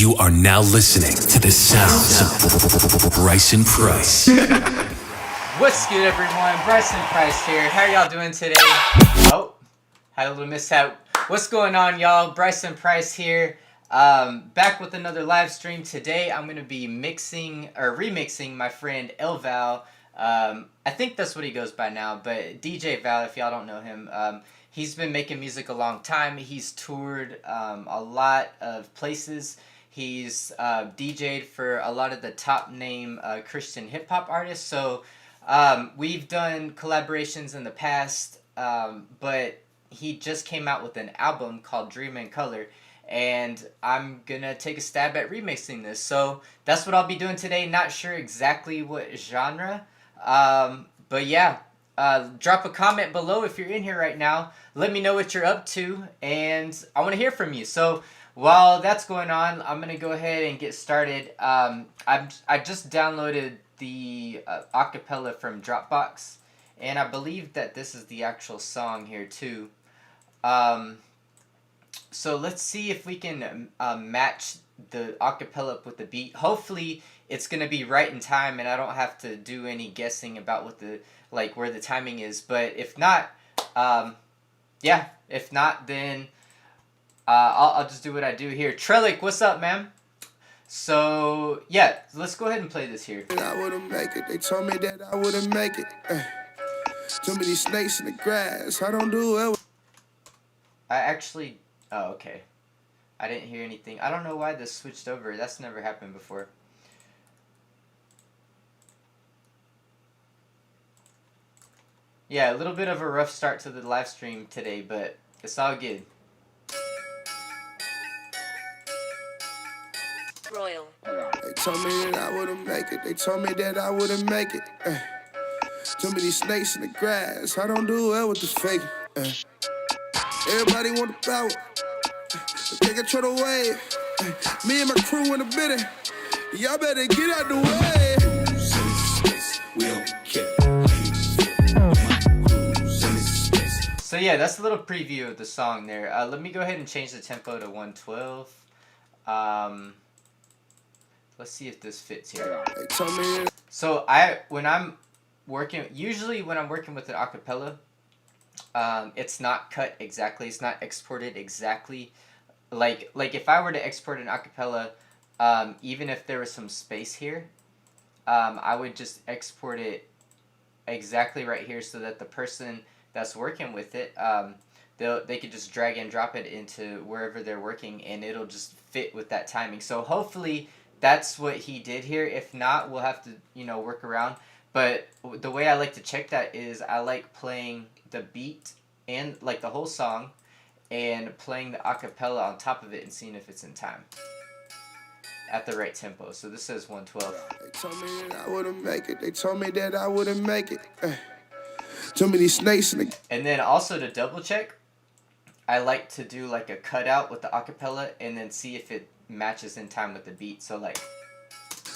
You are now listening to the sounds of Bryson Price. What's good, everyone? Bryson Price here. How are y'all doing today? Oh, had a little mishap. What's going on, y'all? Bryson Price here. Back with another live stream. Today I'm going to be remixing my friend El Val. I think that's what he goes by now, but DJ Val, if y'all don't know him. He's been making music a long time. He's toured a lot of places. He's DJ'd for a lot of the top name Christian hip hop artists. So we've done collaborations in the past, but he just came out with an album called Dream in Color, and I'm gonna take a stab at remixing this. So that's what I'll be doing today. Not sure exactly what genre, but yeah. Drop a comment below if you're in here right now. Let me know what you're up to, and I want to hear from you. So while that's going on, I'm gonna go ahead and get started. I just downloaded the acapella from Dropbox, and I believe that this is the actual song here too. So let's see if we can match the acapella up with the beat. Hopefully it's gonna be right in time, and I don't have to do any guessing about what the where the timing is. But if not, yeah, if not, then I'll just do what I do here. Trellick, what's up, man? So yeah, let's go ahead and play this here. I wouldn't make it. They told me that I wouldn't make it. Too many snakes in the grass. I don't do well. Oh, okay. I didn't hear anything. I don't know why this switched over. That's never happened before. Yeah, a little bit of a rough start to the live stream today, but it's all good. Royal. They told me that I wouldn't make it. They told me that I wouldn't make it. Too many snakes in the grass. I don't do well with the fake. Everybody want the power. They control the wave. Me and my crew in the bidding. Y'all better get out the way. We don't care. So yeah, that's a little preview of the song there. Let me go ahead and change the tempo to 112. Let's see if this fits here. So usually when I'm working with an acapella, it's not cut exactly. It's not exported exactly. Like if I were to export an acapella, even if there was some space here, I would just export it exactly right here so that the person that's working with it, they could just drag and drop it into wherever they're working, and it'll just fit with that timing. So hopefully that's what he did here. If not, we'll have to work around. But the way I like to check that is I like playing the beat and the whole song, and playing the acapella on top of it and seeing if it's in time at the right tempo. So this says 112. They told me that I wouldn't make it. They told me that I wouldn't make it. Too many snakes in the... And then also to double check, I like to do a cutout with the acapella and then see if it matches in time with the beat. So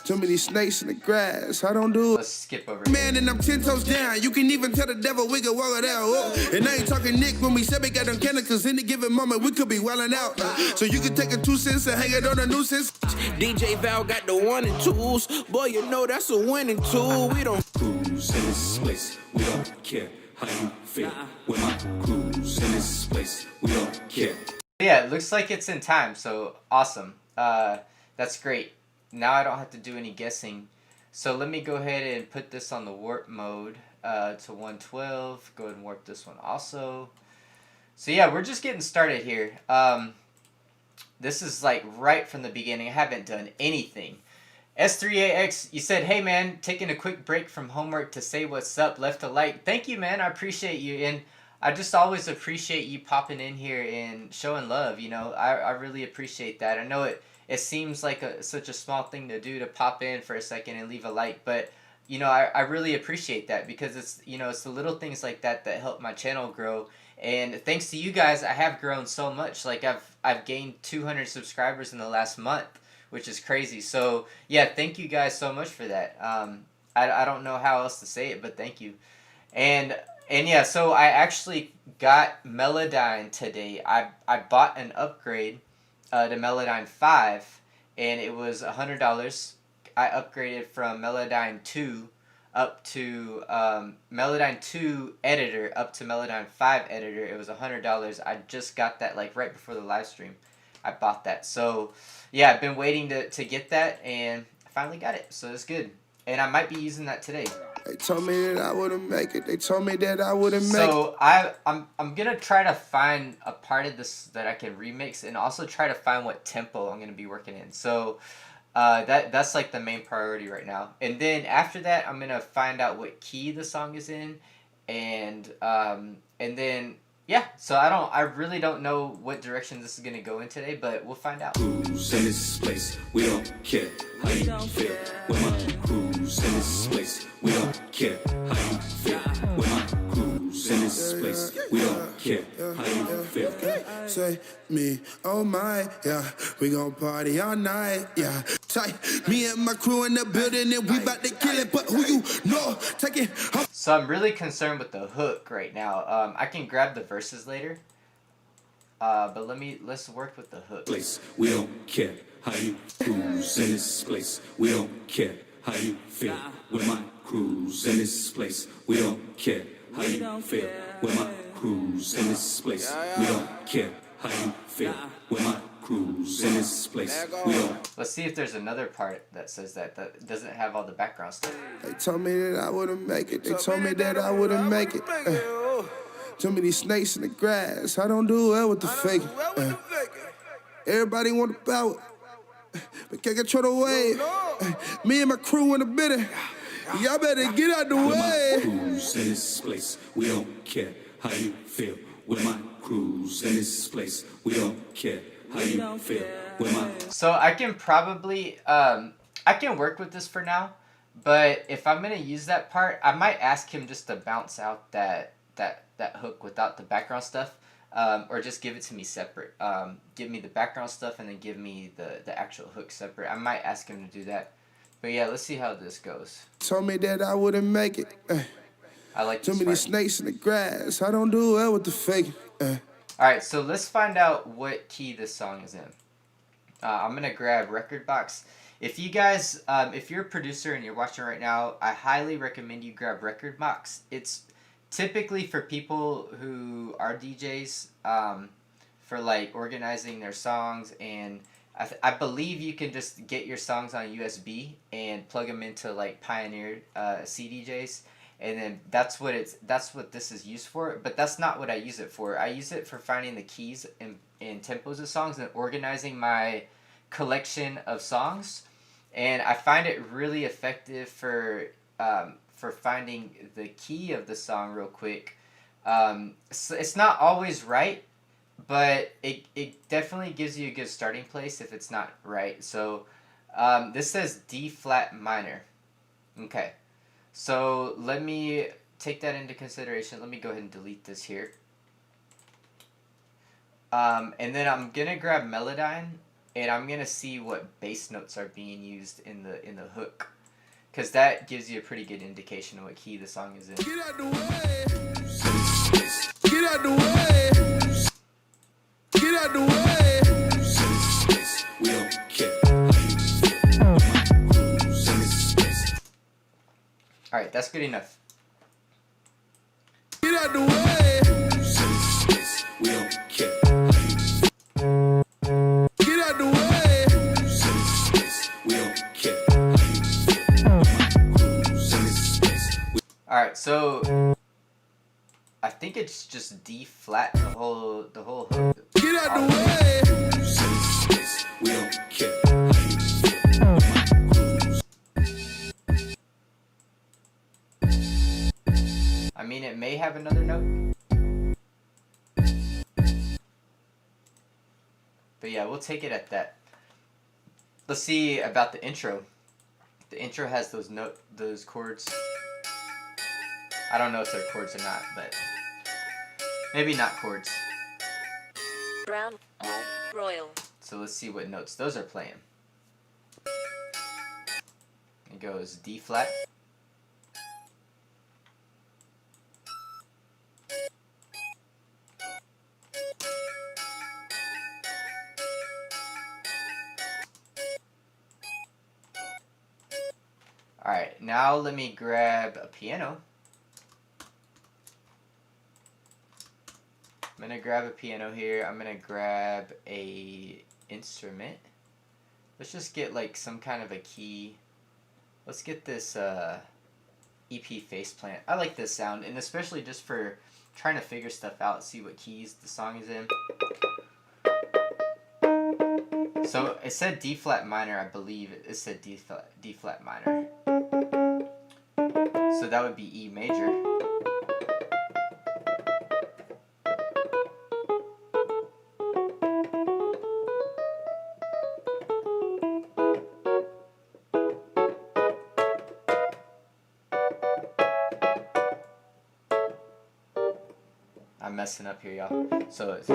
Too many snakes in the grass. I don't do it. Let's skip over here. Man, and I'm 10 toes down. You can even tell the devil we can walk it out. And I ain't talking Nick when we said we got them candles, cause any given moment we could be wildin' out. So you can take a 2 cents and hang it on a nuisance. DJ Val got the 1 and 2s. Boy, you know that's a winning tool. We don't cruise in this place. We don't care how you feel. With my cruise in this place. We don't care. Yeah, it looks like it's in time. So awesome. That's great. Now I don't have to do any guessing. So let me go ahead and put this on the warp mode to 112. Go ahead and warp this one also. So yeah, we're just getting started here. This is right from the beginning. I haven't done anything. S3AX, you said, hey man, taking a quick break from homework to say what's up, left a like. Thank you, man. I appreciate you. And I just always appreciate you popping in here and showing love. I really appreciate that. I know it seems like such a small thing to do, to pop in for a second and leave a like, but I really appreciate that, because it's it's the little things like that that help my channel grow. And thanks to you guys, I have grown so much. I've gained 200 subscribers in the last month, which is crazy. So yeah, thank you guys so much for that. I don't know how else to say it, but thank you. And yeah, so I actually got Melodyne today. I bought an upgrade to Melodyne 5, and it was $100. I upgraded from Melodyne 2 up to Melodyne 2 editor up to Melodyne 5 editor. It was $100. I just got that like right before the live stream. I bought that. So yeah, I've been waiting to get that, and I finally got it. So it's good. And I might be using that today. They told me that I wouldn't make it. They told me that I wouldn't make it. So I'm gonna try to find a part of this that I can remix, and also try to find what tempo I'm gonna be working in. So that's like the main priority right now. And then after that, I'm gonna find out what key the song is in, and then yeah. So I really don't know what direction this is gonna go in today, but we'll find out. Cruise in this place, we don't care how you feel. With my cruise in this place, we don't care how you feel. With my cruise in this place, we don't care how you feel. Say me, oh my, yeah. We gon' party all night, yeah. Tight, me and my crew in the building, and we bout to kill it. But who you know, take it. So I'm really concerned with the hook right now. I can grab the verses later, but let's work with the hook. Place, we don't care how you cruise in this place. We don't care how you feel. With my cruise in this place, we don't care how you feel. With my cruise in this place, we don't care how you feel. With my cruise in this place, we don't. Let's see if there's another part that says that doesn't have all the background stuff. They told me that I wouldn't make it. They told me that I wouldn't make it. Too many snakes in the grass. I don't do well with the fake. Everybody want the power, but can't control the wave. Me and my crew in the building. Y'all better get out the way. Cruise in this place, we don't care how you feel. With my cruise in this place, we don't care how you feel. With my So I can probably I can work with this for now, but if I'm gonna use that part, I might ask him just to bounce out that hook without the background stuff, or just give it to me separate. Give me the background stuff and then give me the actual hook separate. I might ask him to do that. But yeah, let's see how this goes. Told me that I wouldn't make it. I like Too this many part. snakes in the grass. I don't do well with the fake. Alright, so let's find out what key this song is in. I'm going to grab Record Box. If you guys, if you're a producer and you're watching right now, I highly recommend you grab Record Box. It's typically for people who are DJs, for like organizing their songs, and I believe you can just get your songs on USB and plug them into like Pioneer CDJs, and then that's what this is used for. But that's not what I use it for. I use it for finding the keys and tempos of songs and organizing my collection of songs, and I find it really effective for finding the key of the song real quick. So it's not always right, but it definitely gives you a good starting place if it's not right. So this says D flat minor. Okay, so let me take that into consideration. Let me go ahead and delete this here. And then I'm gonna grab Melodyne, and I'm gonna see what bass notes are being used in the hook, because that gives you a pretty good indication of what key the song is in. Get out the way. Get out the way. Get out the way. we don't care how you feel. Cruise in this space. All right, that's good enough. Get out the way. We don't care how you feel. Get out the way. We don't care how you feel. Cruise in this space. All right, so I think it's just D flat the whole hook. Get out the way. We don't care how you feel. I mean, it may have another note, but yeah, we'll take it at that. Let's see about the intro. The intro has those chords. I don't know if they're chords or not, but maybe not chords. Brown, royal. So let's see what notes those are playing. It goes D flat, Alright, now let me grab a piano. I'm gonna grab a piano here. I'm gonna grab a instrument. Let's just get like some kind of a key. Let's get this EP faceplant. I like this sound, and especially just for trying to figure stuff out, see what keys the song is in. So it said D flat minor, I believe it said D flat minor. So that would be E major. I'm messing up here, y'all. So it's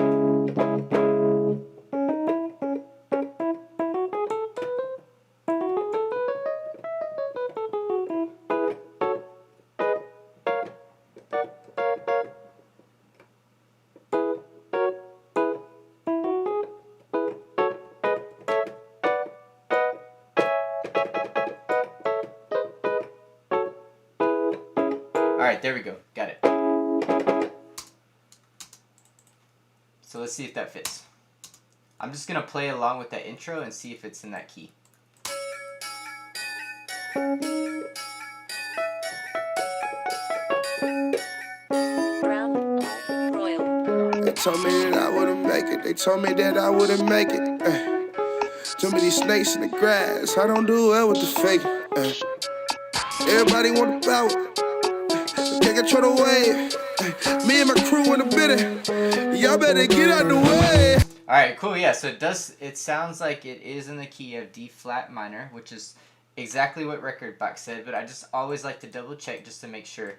alright, there we go. Got it. So let's see if that fits. I'm just going to play along with that intro and see if it's in that key. Brown Royal. They told me that I wouldn't make it. They told me that I wouldn't make it. Too many snakes in the grass. I don't do well with the fake. Everybody want the power. Can't control the wave. Me and my crew in the bitter. Y'all better get out the way. Alright, cool, yeah, so it sounds like it is in the key of D flat minor, which is exactly what Record Box said, but I just always like to double check just to make sure.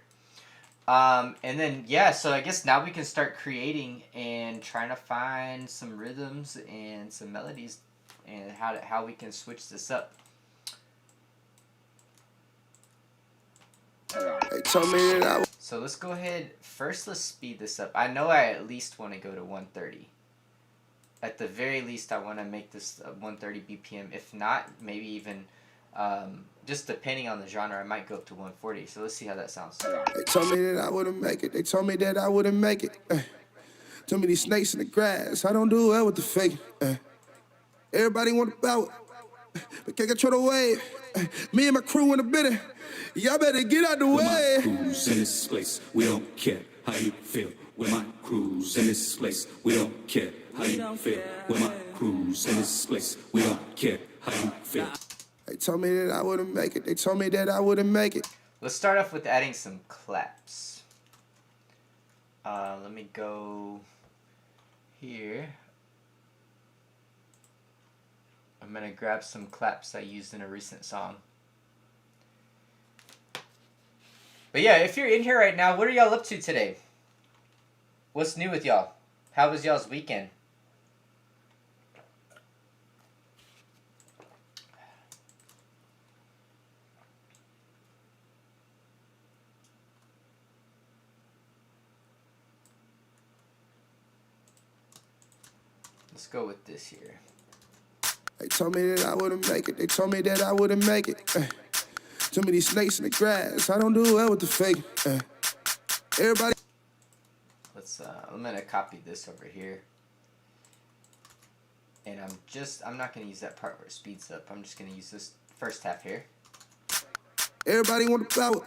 And then, yeah, so I guess now we can start creating and trying to find some rhythms and some melodies and how we can switch this up. They told me that I So let's go ahead, first let's speed this up. I know I at least want to go to 130. At the very least I want to make this 130 BPM. If not, maybe even, just depending on the genre, I might go up to 140. So let's see how that sounds. They told me that I wouldn't make it. They told me that I wouldn't make it. Too many snakes in the grass. I don't do well with the fake. Everybody want the power, but can't control the wave. Me and my crew in the bitter. Y'all better get out the We're way. my crews in this place. We don't care how you feel. We're my crews in this place. We don't care how you feel. We're my crews in this place. We don't care how you feel. They told me that I wouldn't make it. They told me that I wouldn't make it. Let's start off with adding some claps. Let me go here. I'm gonna grab some claps I used in a recent song. But yeah, if you're in here right now, what are y'all up to today? What's new with y'all? How was y'all's weekend? Let's go with this here. They told me that I wouldn't make it. They told me that I wouldn't make it. Too many snakes in the grass. I don't do well with the fake. Everybody. I'm gonna copy this over here. And I'm not gonna use that part where it speeds up. I'm just gonna use this first half here. Everybody want the power.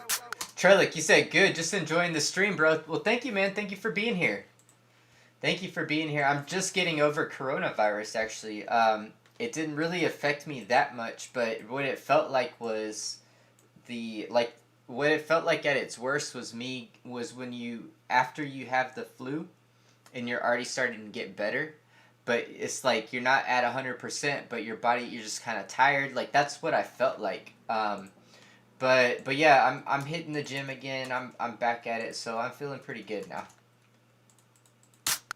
Trellick, you said good, just enjoying the stream, bro. Well, thank you, man. Thank you for being here. Thank you for being here. I'm just getting over coronavirus, actually. It didn't really affect me that much, but what it felt like was what it felt like at its worst was when after you have the flu and you're already starting to get better, but it's like you're not at 100%, but your body, you're just kind of tired. Like, that's what I felt like. But yeah, I'm hitting the gym again. I'm back at it, so I'm feeling pretty good now.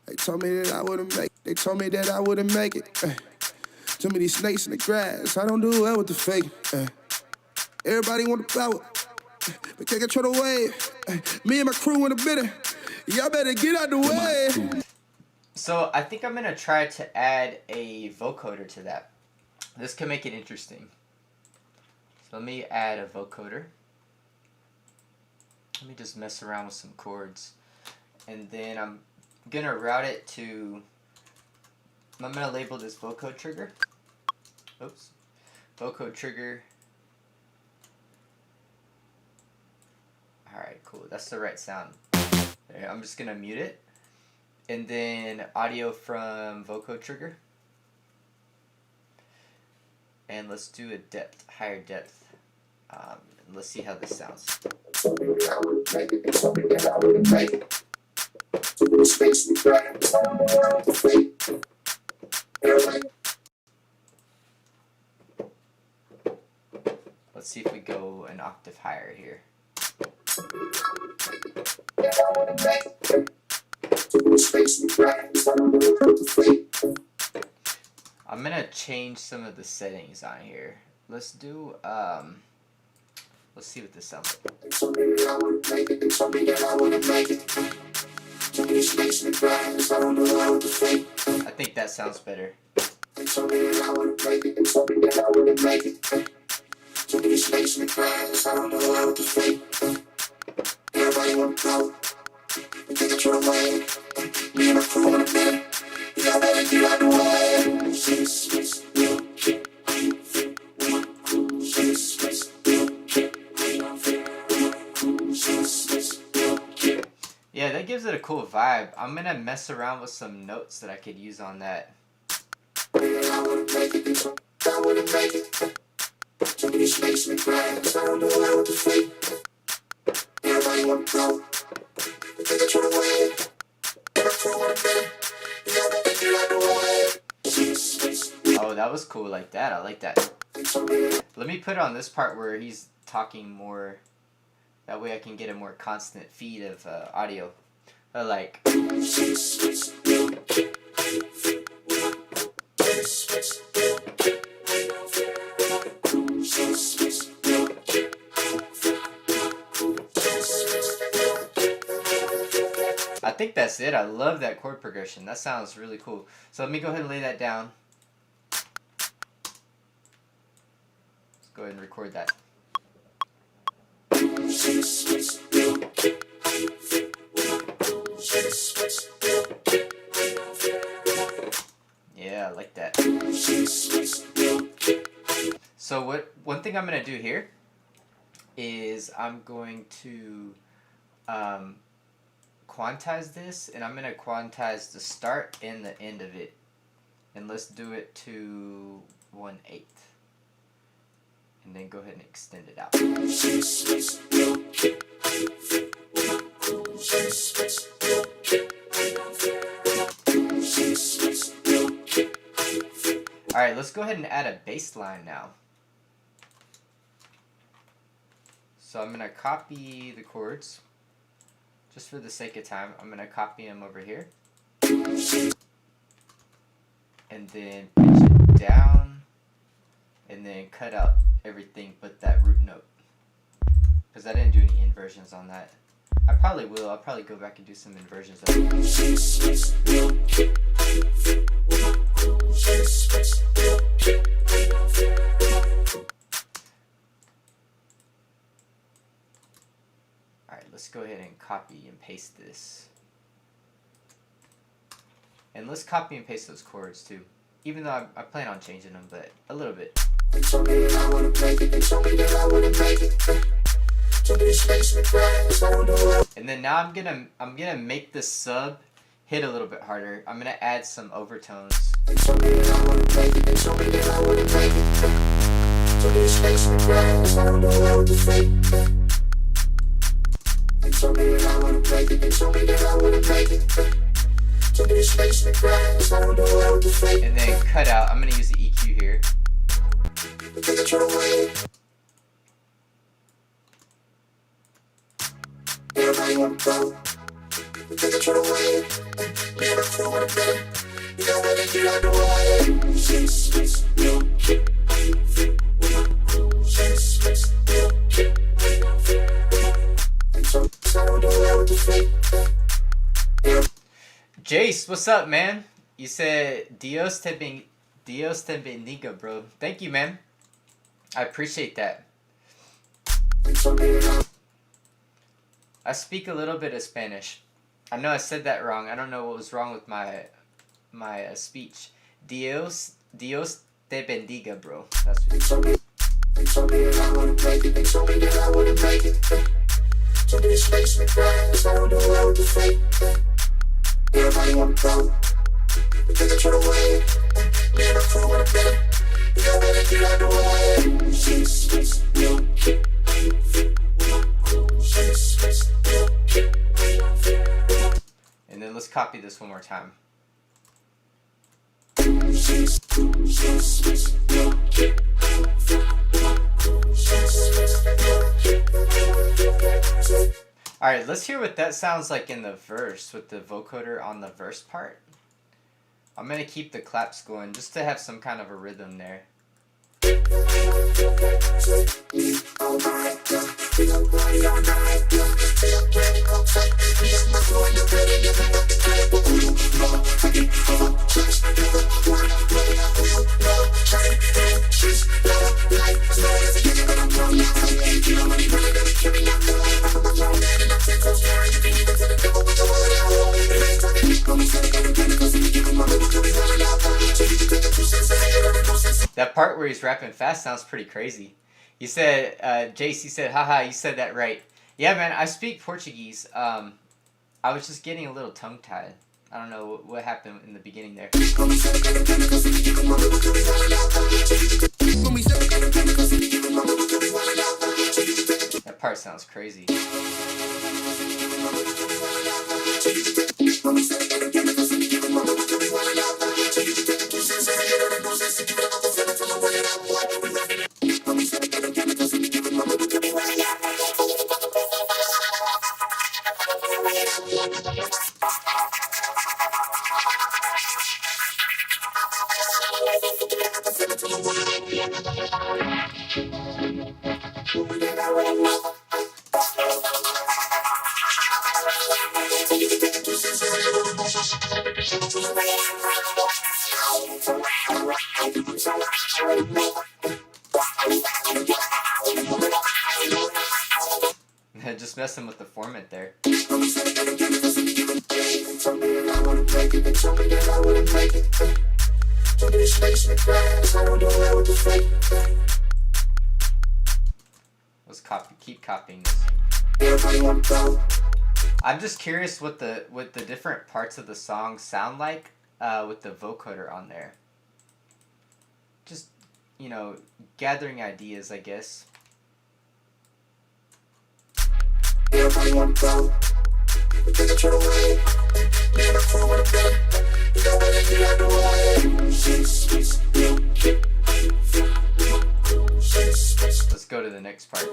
They told me that I wouldn't make it. They told me that I wouldn't make it. Too many snakes in the grass. I don't do well with the fake. Everybody want the power, but can't control the wave. Me and my crew in the bitter. Y'all better get out the way. So I think I'm gonna try to add a vocoder to that. This can make it interesting. So let me add a vocoder. Let me just mess around with some chords. And then I'm gonna route it to, I'm gonna label this vocoder trigger. Oops. Vocoder trigger. Alright, cool. That's the right sound. There, I'm just gonna mute it. And then audio from vocoder trigger. And let's do a depth, higher depth. Let's see how this sounds. Let's see if we go an octave higher here. I'm gonna change some of the settings on here. Let's do let's see what this sounds like. I think that sounds better. Yeah, that gives it a cool vibe. I'm gonna mess around with some notes that I could use on that. Oh, that was cool like that. I like that. Let me put it on this part where he's talking more. That way I can get a more constant feed of audio. Like. I think that's it. I love that chord progression. That sounds really cool. So let me go ahead and lay that down. Let's go ahead and record that. Yeah, I like that. So one thing I'm going to do here is I'm going to quantize this, and I'm going to quantize the start and the end of it. And let's do it to 1/8. And then go ahead and extend it out. Alright, let's go ahead and add a bass line now. So I'm going to copy the chords. Just for the sake of time, I'm going to copy them over here. And then pitch it down. And then cut out everything but that root note. Because I didn't do any inversions on that. I probably will. I'll probably go back and do some inversions of it. Alright, let's go ahead and copy and paste this. And let's copy and paste those chords too. Even though I plan on changing them, but a little bit. And then now I'm gonna make the sub hit a little bit harder. I'm gonna add some overtones. And then cut out. I'm gonna use the EQ here. Jace, what's up, man? You said Dios te bendiga, bro. Thank you, man. I appreciate that. I speak a little bit of Spanish. I know I said that wrong. I don't know what was wrong with my speech. Dios te bendiga, bro. That's what he said. And then let's copy this one more time. Alright, let's hear what that sounds like in the verse with the vocoder on the verse part. I'm going to keep the claps going just to have some kind of a rhythm there. That part where he's rapping fast sounds pretty crazy. You said, JC said, haha, you said that right. Yeah, man, I speak Portuguese. I was just getting a little tongue-tied. I don't know what happened in the beginning there. That part sounds crazy. Just messing with the format there. Let's keep copying this. I'm just curious what the different parts of the song sound like with the vocoder on there. Just, you know, gathering ideas, I guess. Let's go to the next part.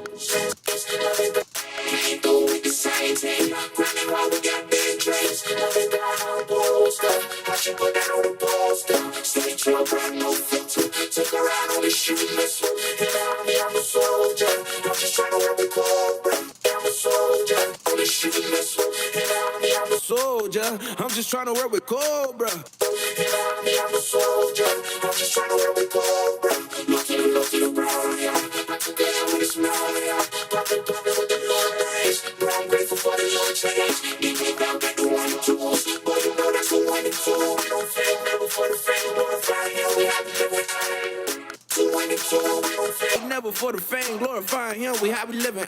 Soldier, I'm just trying to work with Cobra. Never for the fame, glorifying him, we happy living.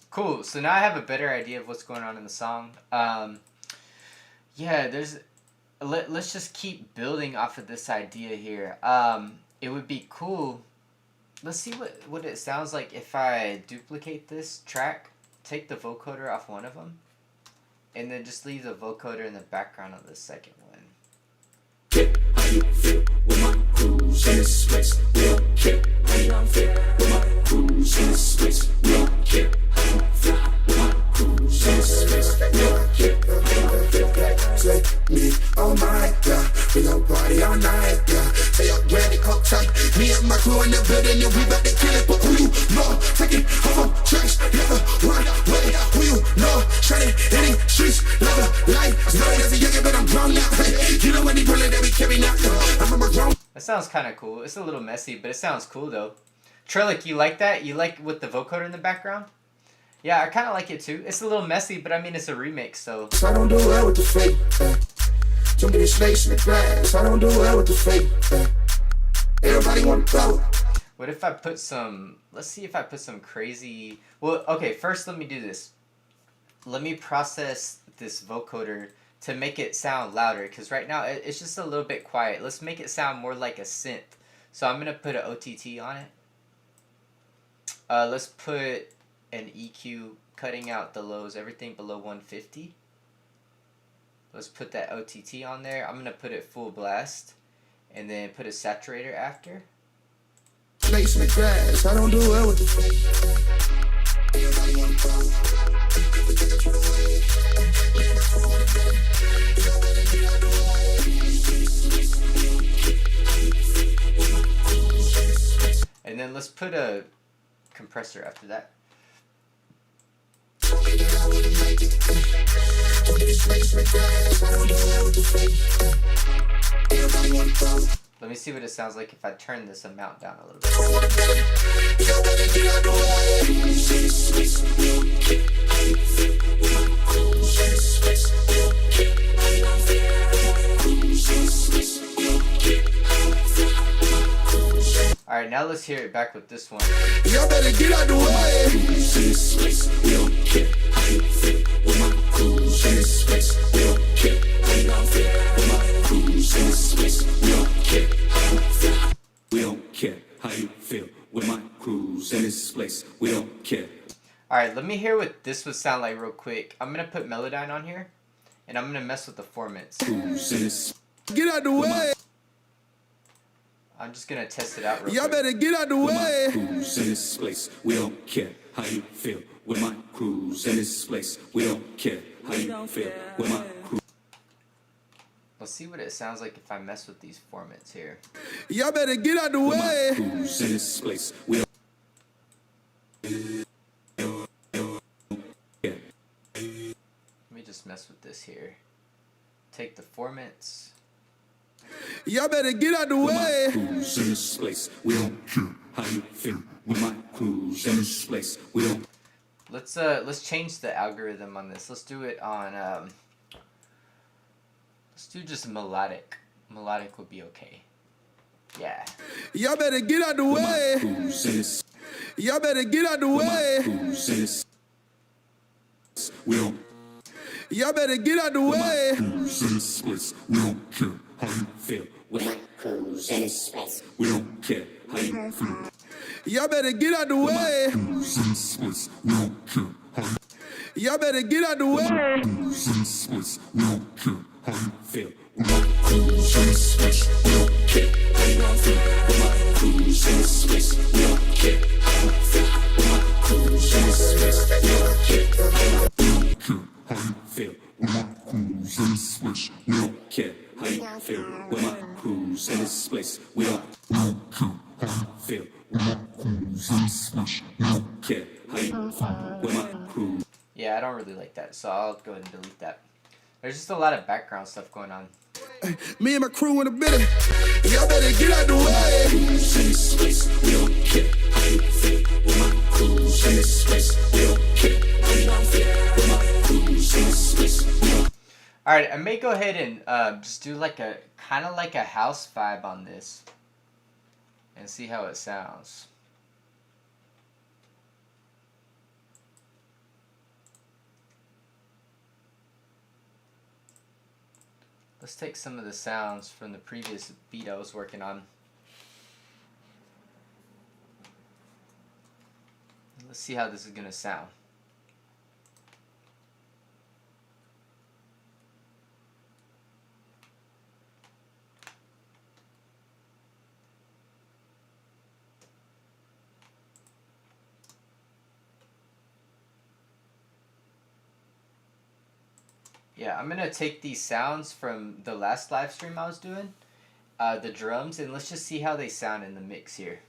Cool, so now I have a better idea of what's going on in the song. Yeah, let's just keep building off of this idea here. It would be cool. Let's see what it sounds like if I duplicate this track, take the vocoder off one of them, and then just leave the vocoder in the background of the second one. How you feel with my crews in this place? We don't care how you feel with my crews in this place. We don't care how you feel with my crews in this place. We don't care how you feel. Say me, oh my God, we gon' party all night, yeah. Say up, ready, coke top. Me and my crew in the building, and we bout to kill it. But who you know, take it home, tracks, never run away. Who you know, shining in the streets, never lie. sounds kind of cool. It's a little messy, but it sounds cool though. Trillic, you like that? You like with the vocoder in the background? Yeah, I kind of like it too. It's a little messy, but I mean, it's a remix, so. I don't do well with the fake. Too many snakes in the grass. I don't do well with the fake. Everybody want to throw it. What if I put some, let's see if I put some crazy, well, okay, first let me do this. Let me process this vocoder to make it sound louder, because right now it's just a little bit quiet. Let's make it sound more like a synth. So I'm going to put an OTT on it. Let's put an EQ cutting out the lows, everything below 150. Let's put that OTT on there. I'm going to put it full blast and then put a saturator after. Snakes in the grass. I don't do well with the and then let's put a compressor after that. Let me see what it sounds like if I turn this amount down a little bit. Alright, now let's hear it back with this one. Y'all better get out the way. We don't care how you feel with my crews in this place. We don't care. Alright, let me hear what this would sound like real quick. I'm going to put Melodyne on here, and I'm going to mess with the formants. Crews in this. Get out the way. I'm just going to test it out real Y'all quick. better get out the With my way. crews in this place. We don't care how you feel with my crews in this place. We don't care how you feel with my crews. Let's see what it sounds like if I mess with these formats here. Y'all better get out the With my way. crews in this place. We don't care. Let me just mess with this here. Take the formats. Y'all better get out the With my way. crews in this place. We don't care how you feel with my crews in this place. We don't. Let's change the algorithm on this. Let's do it on let's do just melodic. Melodic would be okay. Yeah. Y'all better get out the With my way. crews in this. Y'all better get out the With my way. crews in this. We don't. Y'all better get out the way. Crews in this place. We don't care how you feel with my crews in this place. We don't care how you feel. Y'all better get out the way. Crews in this place. We don't care how you Y'all better get out the way. crews in this place. We don't care how you feel with my crews in this place. We don't care how you feel with my crews in this place. We don't care how you feel with my crews in this place. We don't care how you feel with my crews in this place. We don't care how you feel with my crews in this place. We don't care how you feel with my crews in this place. We don't care how you feel with my crews. Yeah, I don't really like that, so I'll go ahead and delete that. There's just a lot of background stuff going on. Me and my crew in the building. Y'all better get out the way. Crews in this place. We don't care how you feel with my crews in this place. We don't care how you feel with my crews in this place. We don't. Alright, I may go ahead and just do like a kind of like a house vibe on this and see how it sounds. Let's take some of the sounds from the previous beat I was working on. Let's see how this is going to sound. Yeah, I'm going to take these sounds from the last live stream I was doing, the drums, and let's just see how they sound in the mix here.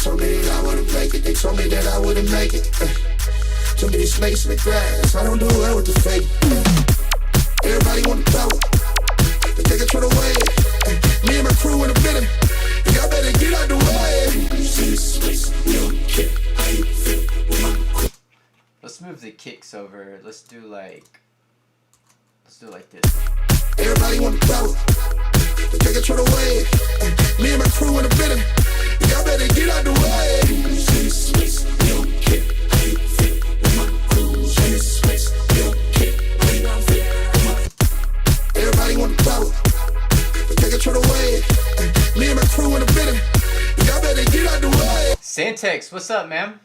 told me that I wouldn't make it. They told me that I wouldn't make it. Too many snakes in the grass. I don't do well with the fake. Everybody want to go. They take control away. Me and my crew in the building. Y'all better get out the way. Let's move the kicks over. Let's do like this. Everybody want to go. They take control away. Me and my crew in the building. Y'all better get out the way. Everybody want to go. They take control away. Me and my crew in the building. Y'all better get out the way. Santex, what's up, man?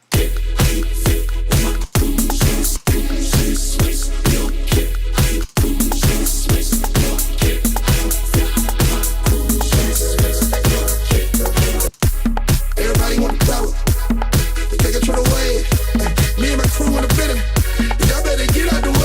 Everybody want to go. They take control away. Me and my crew in the building. Y'all better get out the way.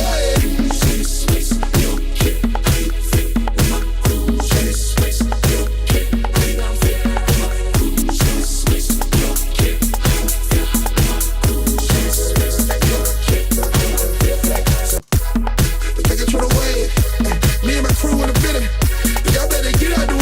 They take control away. Me and my crew in the building. Y'all better get out the way.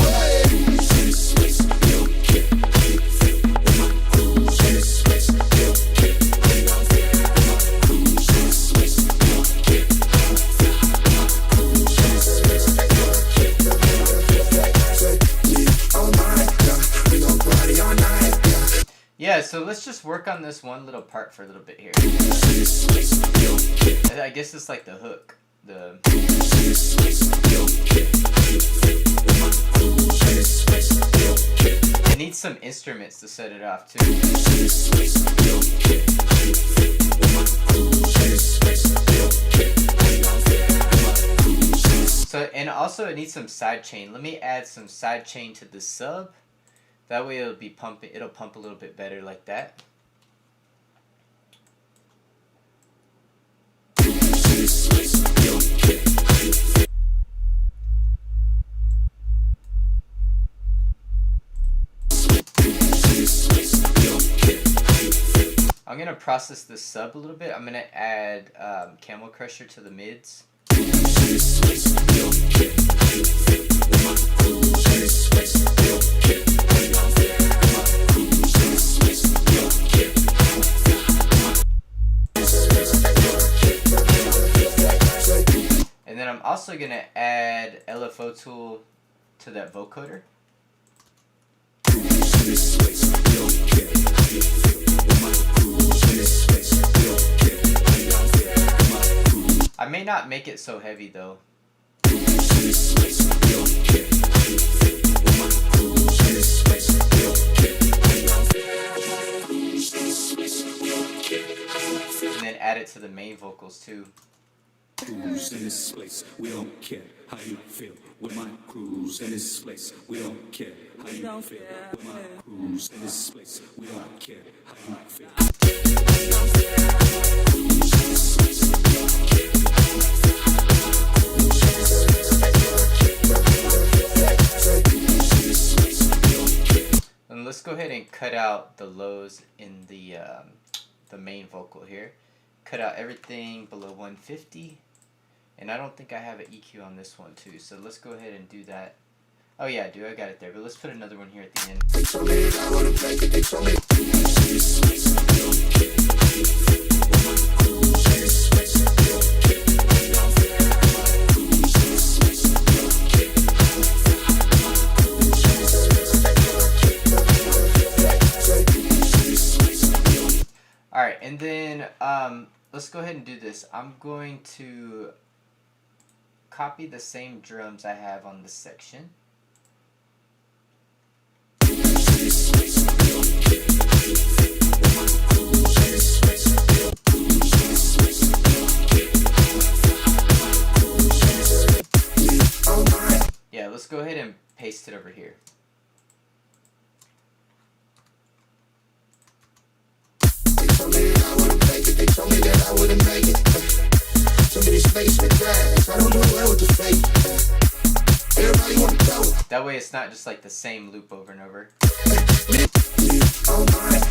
Yeah, so let's just work on this one little part for a little bit here. I guess it's like the hook. It needs some instruments to set it off too. So, and also it needs some side chain. Let me add some side chain to the sub. That way it'll be pumping. It'll pump a little bit better like that. I'm gonna process this sub a little bit. I'm gonna add Camel Crusher to the mids. And then I'm also gonna add LFO tool to that vocoder. I may not make it so heavy though. And then add it to the main vocals too. Cruise in this place, we don't care how you feel. With my cruise in this place, we don't care how you feel. With my cruise in this place, we don't care how you feel. And let's go ahead and cut out the lows in the main vocal here. Cut out everything below 150. And I don't think I have an EQ on this one too, so let's go ahead and do that. Oh yeah, I do, I got it there, but let's put another one here at the end. Alright, and then let's go ahead and do this. I'm going to copy the same drums I have on this section. Yeah, let's go ahead and paste it over here. They told me that I wouldn't make it. Somebody space in the grass. I don't know where with the fake. Everybody want to go. That way it's not just like the same loop over and over. Oh my.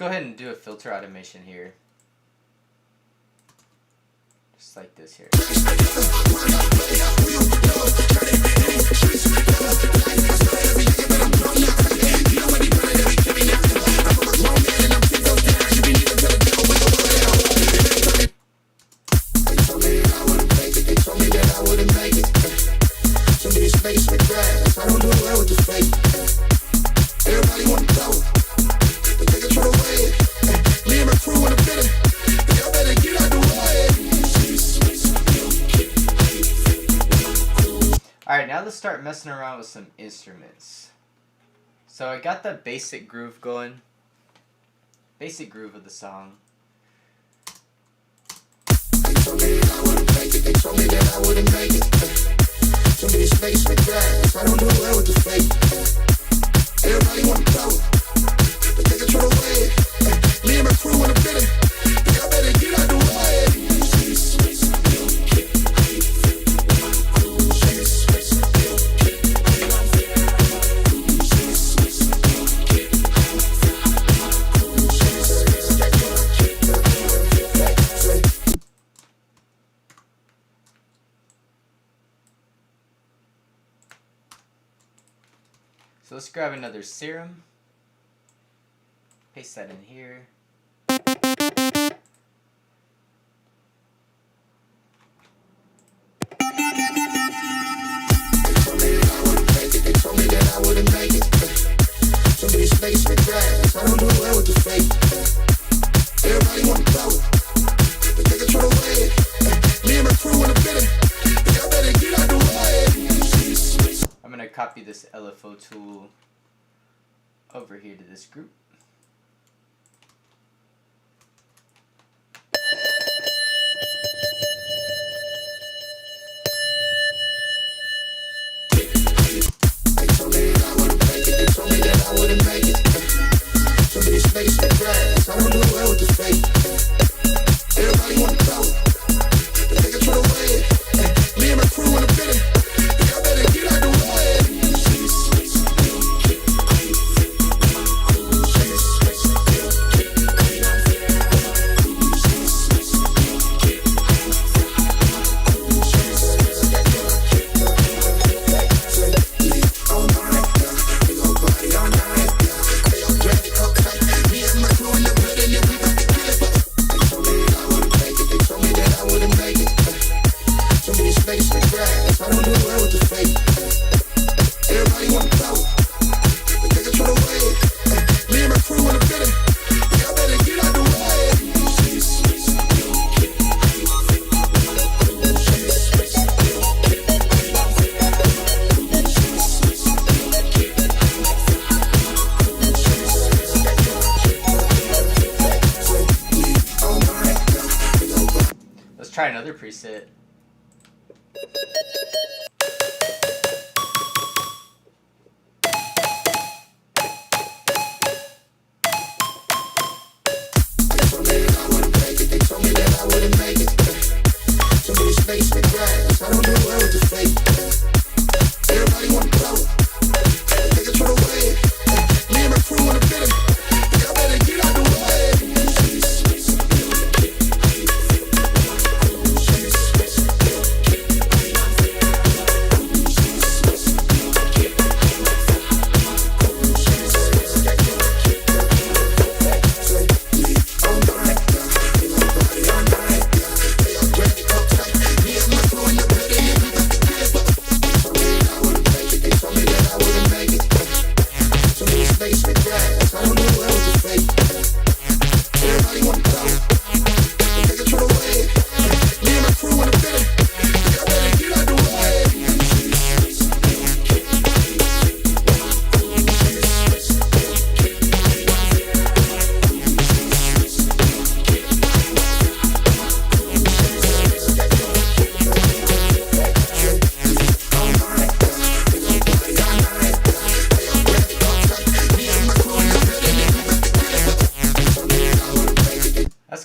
go ahead and do a filter automation here. Just like this here. Alright, now let's start messing around with some instruments. So I got the basic groove going. Basic groove of the song. They told me that I wouldn't make it. They told me that I wouldn't make it. Too many space with grass. I don't know where with the fake. Everybody want to go, but they control the way. Me and my crew in the building. Y'all better get out the way. So let's grab another serum. Paste that in here. They told me that I wouldn't make it. Too many space with grass. I don't know where with the fake. Everybody want to go, but they control the way. Me and my crew in the building. Y'all better get out the way. I'm going to copy this LFO tool over here to this group. They told me that I wouldn't make it. They told me that I wouldn't make it. Too many space with grass. I don't know where with the fake. Everybody want to go, but they control the way. Me and my crew in the building. Y'all better get out the way. Try another preset.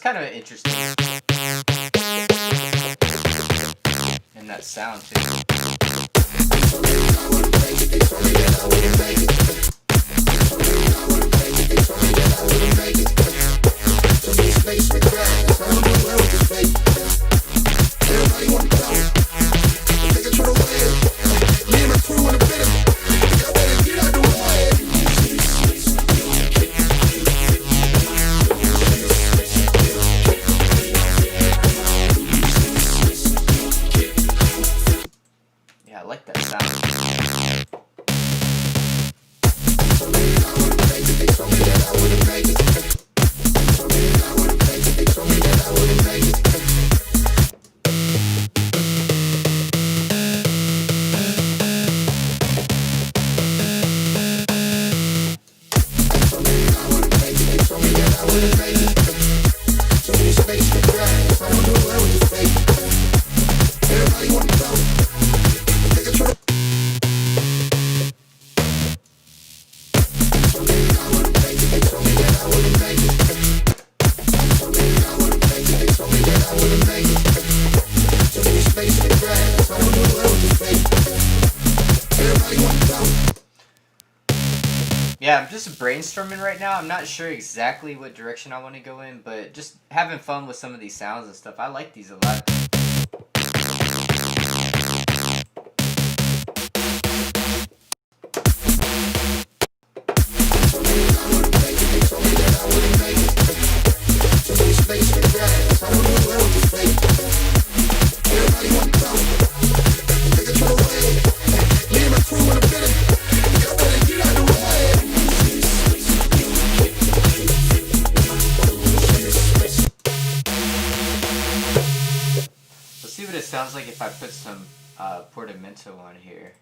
Kind of interesting. And that sound too. Yeah, I'm just brainstorming right now. I'm not sure exactly what direction I want to go in, but just having fun with some of these sounds and stuff. I like these a lot. Let's see what it sounds like if I put some portamento on here.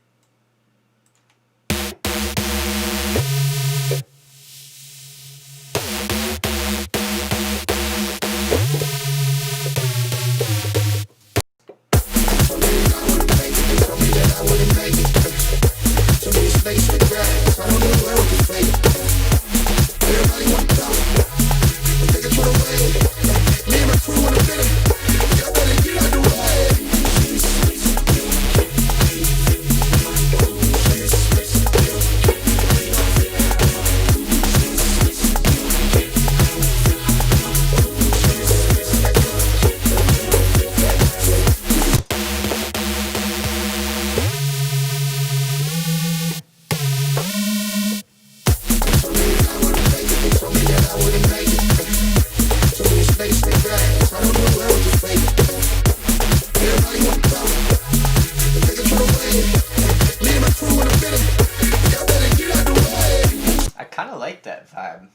I kind of like that vibe.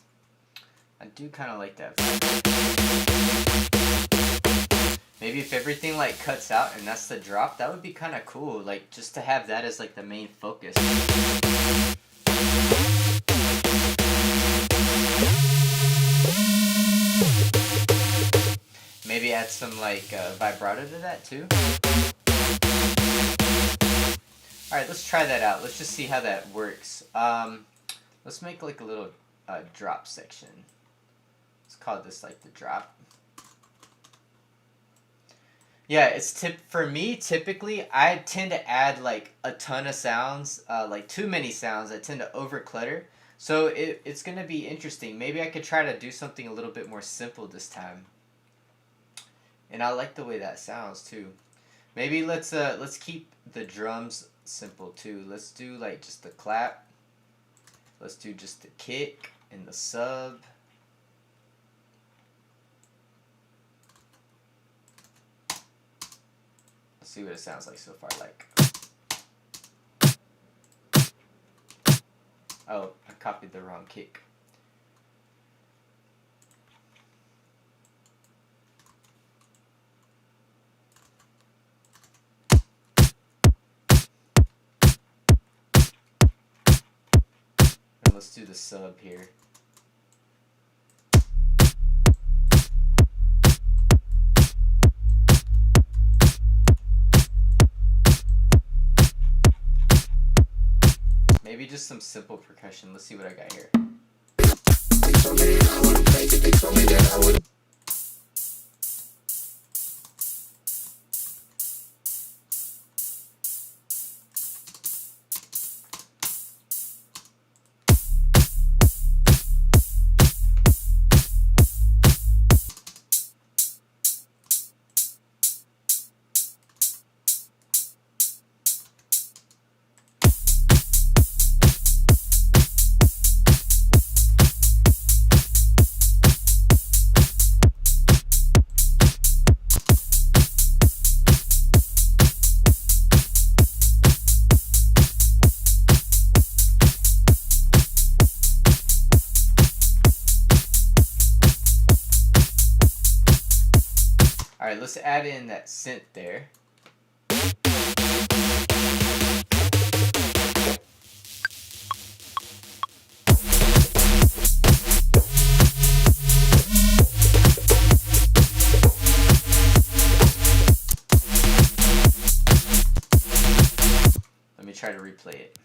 I do kind of like that vibe. Maybe if everything like cuts out and that's the drop, that would be kind of cool. Like just to have that as like the main focus. Maybe add some like vibrato to that too. Alright, let's try that out. Let's just see how that works. Let's make like a little drop section. Let's call this like the drop. Yeah, it's for me, typically, I tend to add like a ton of sounds, like too many sounds. I tend to over clutter. So it's going to be interesting. Maybe I could try to do something a little bit more simple this time. And I like the way that sounds too. Maybe let's keep the drums simple too. Let's do like just the clap. Let's do just the kick and the sub. Let's see what it sounds like so far. Like, oh, I copied the wrong kick. Let's do the sub here. Maybe just some simple percussion. Let's see what I got here. Alright, let's add in that synth there. Let me try to replay it.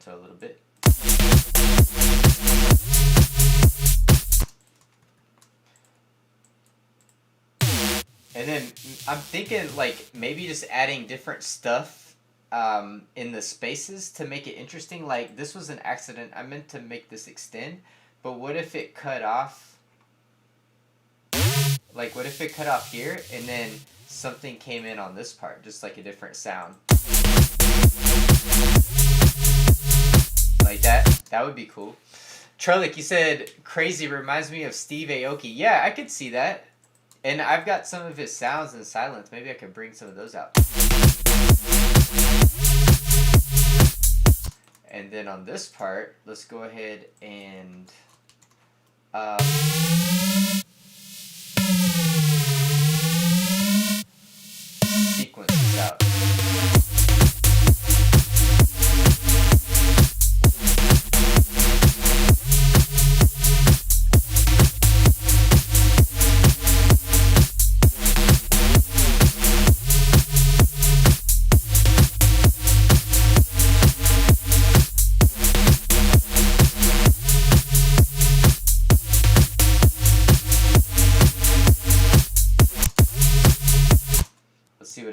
intro a little bit. And then I'm thinking like maybe just adding different stuff in the spaces to make it interesting. Like this was an accident. I meant to make this extend, but what if it cut off? Like what if it cut off here and then something came in on this part, just like a different sound. Like that. That would be cool. Trollick, you said crazy reminds me of Steve Aoki. Yeah, I could see that. And I've got some of his sounds in silence. Maybe I could bring some of those out. And then on this part, let's go ahead and sequence this out.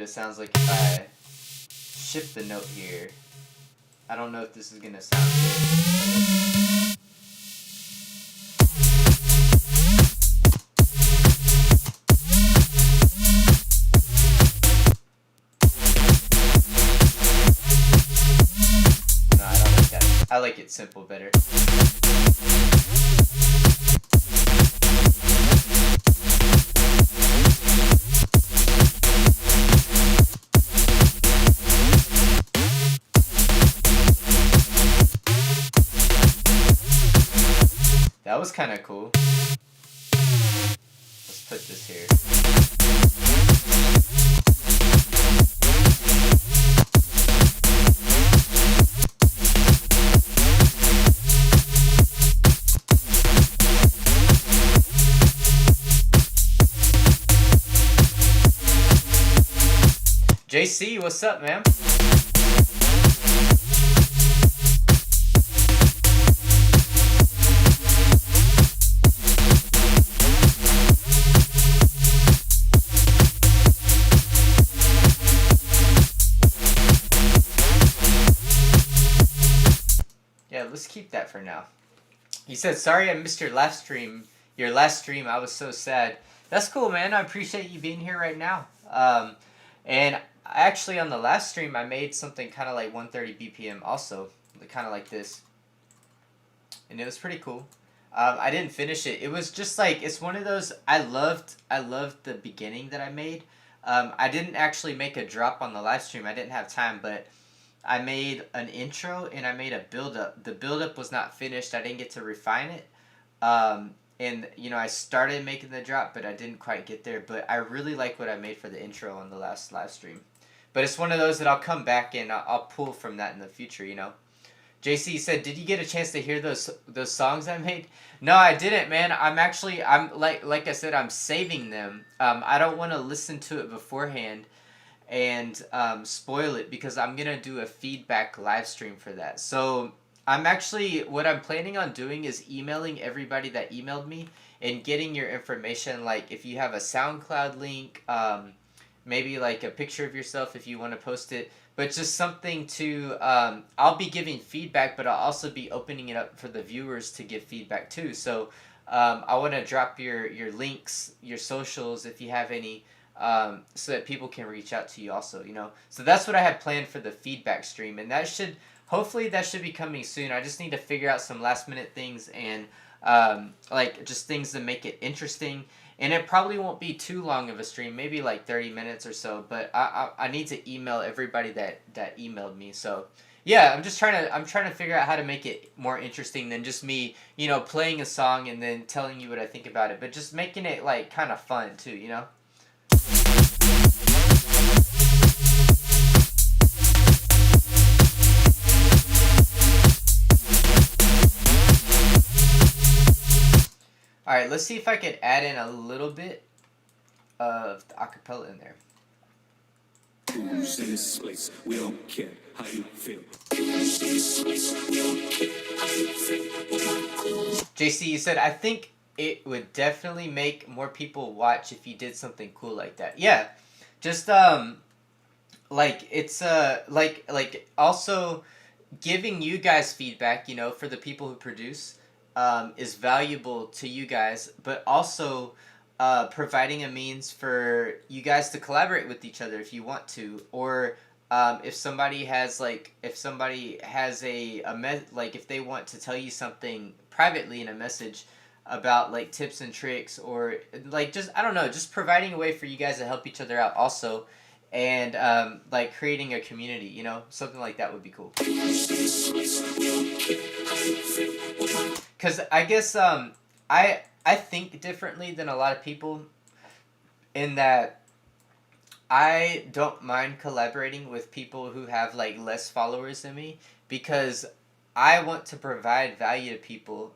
Sounds like if I shift the note here. I don't know if this is gonna sound good. No, I don't like that. I like it simple better. That was kind of cool. Let's put this here. JC, what's up, man? Let's keep that for now. He said, sorry I missed your last stream. I was so sad. That's cool, man. I appreciate you being here right now. And actually on the last stream, I made something kind of like 130 BPM also. Kind of like this. And it was pretty cool. I didn't finish it. It was just like, it's one of those, I loved the beginning that I made. I didn't actually make a drop on the live stream. I didn't have time, but I made an intro and I made a build-up. The build-up was not finished. I didn't get to refine it. And, you know, I started making the drop, but I didn't quite get there. But I really like what I made for the intro on the last live stream. But it's one of those that I'll come back and I'll pull from that in the future, you know. JC said, did you get a chance to hear those songs I made? No, I didn't, man. I'm like I said, I'm saving them. I don't want to listen to it beforehand and spoil it because I'm gonna do a feedback live stream for that. So what I'm planning on doing is emailing everybody that emailed me and getting your information. Like if you have a SoundCloud link, maybe like a picture of yourself if you want to post it, but just something to I'll be giving feedback, but I'll also be opening it up for the viewers to give feedback too. So I want to drop your links, your socials if you have any, so that people can reach out to you also, you know. So that's what I had planned for the feedback stream, and hopefully that should be coming soon. I just need to figure out some last minute things and like just things to make it interesting. And it probably won't be too long of a stream, maybe like 30 minutes or so, but I need to email everybody that emailed me. So yeah, I'm trying to figure out how to make it more interesting than just me, you know, playing a song and then telling you what I think about it, but just making it like kind of fun too, you know. Alright, let's see if I could add in a little bit of the acapella in there. cruise in this place. We don't care how you feel. JC, you said, I think it would definitely make more people watch if you did something cool like that. Yeah, just like it's like also giving you guys feedback, you know, for the people who produce, is valuable to you guys, but also providing a means for you guys to collaborate with each other if you want to, or if somebody has like if they want to tell you something privately in a message about like tips and tricks, or like just I don't know, just providing a way for you guys to help each other out also, and like creating a community, you know, something like that would be cool. Because I guess I think differently than a lot of people in that I don't mind collaborating with people who have like less followers than me, because I want to provide value to people,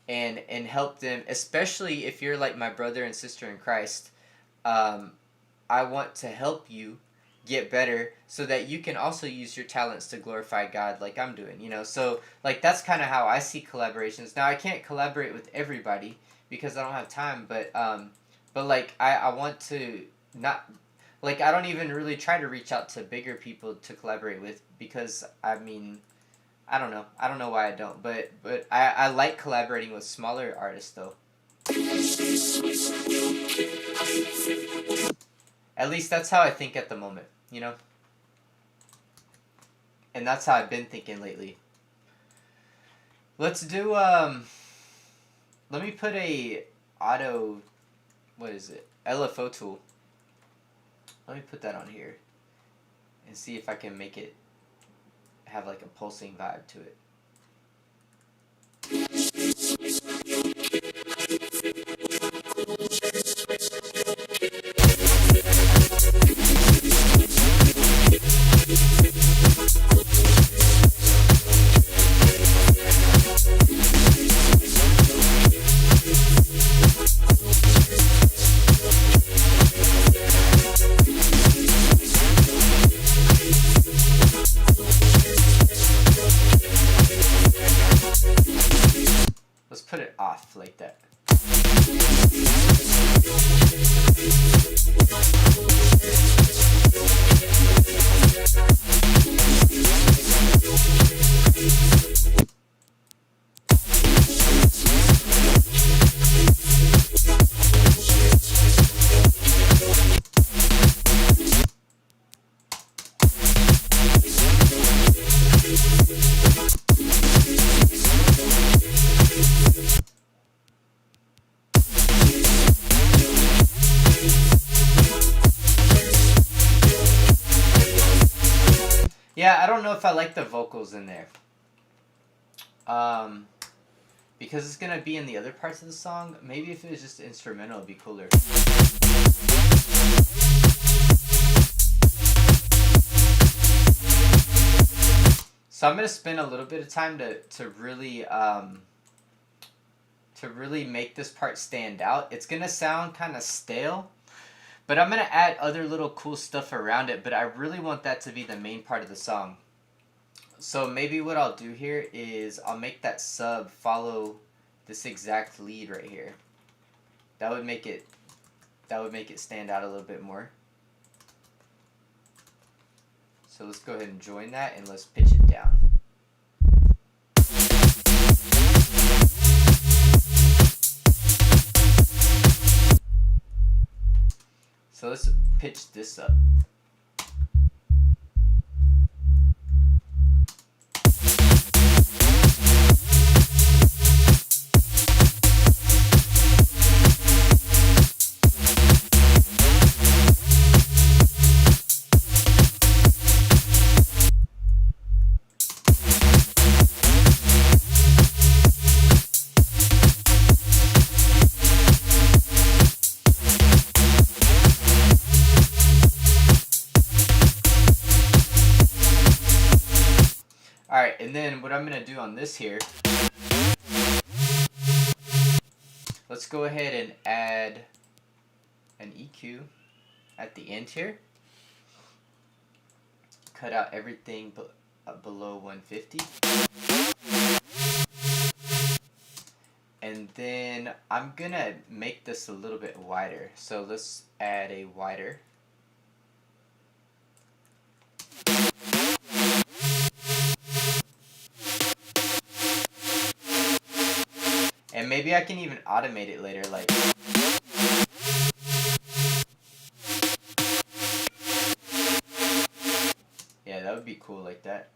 and help them, especially if you're like my brother and sister in Christ. I want to help you get better so that you can also use your talents to glorify God like I'm doing, you know? So like that's kind of how I see collaborations. Now I can't collaborate with everybody because I don't have time, but like I want to not, like I don't even really try to reach out to bigger people to collaborate with, because I mean, I don't know why I don't, but I like collaborating with smaller artists though. At least that's how I think at the moment, you know? And that's how I've been thinking lately. Let's do, let me put a auto, what is it? LFO tool. Let me put that on here and see if I can make it have like a pulsing vibe to it. Let's put it off like that. Yeah, I don't know if I like the vocals in there. Because it's gonna be in the other parts of the song. Maybe if it was just instrumental, it'd be cooler. So I'm gonna spend a little bit of time to really make this part stand out. It's gonna sound kind of stale, but I'm going to add other little cool stuff around it, but I really want that to be the main part of the song. So maybe what I'll do here is I'll make that sub follow this exact lead right here. That would make it stand out a little bit more. So let's go ahead and join that and let's pitch it down. So let's pitch this up. Alright, and then what I'm going to do on this here, let's go ahead and add an EQ at the end here. cut out everything below 150. And then I'm gonna make this a little bit wider. So let's add a wider. And maybe I can even automate it later, like. Yeah, that would be cool like that.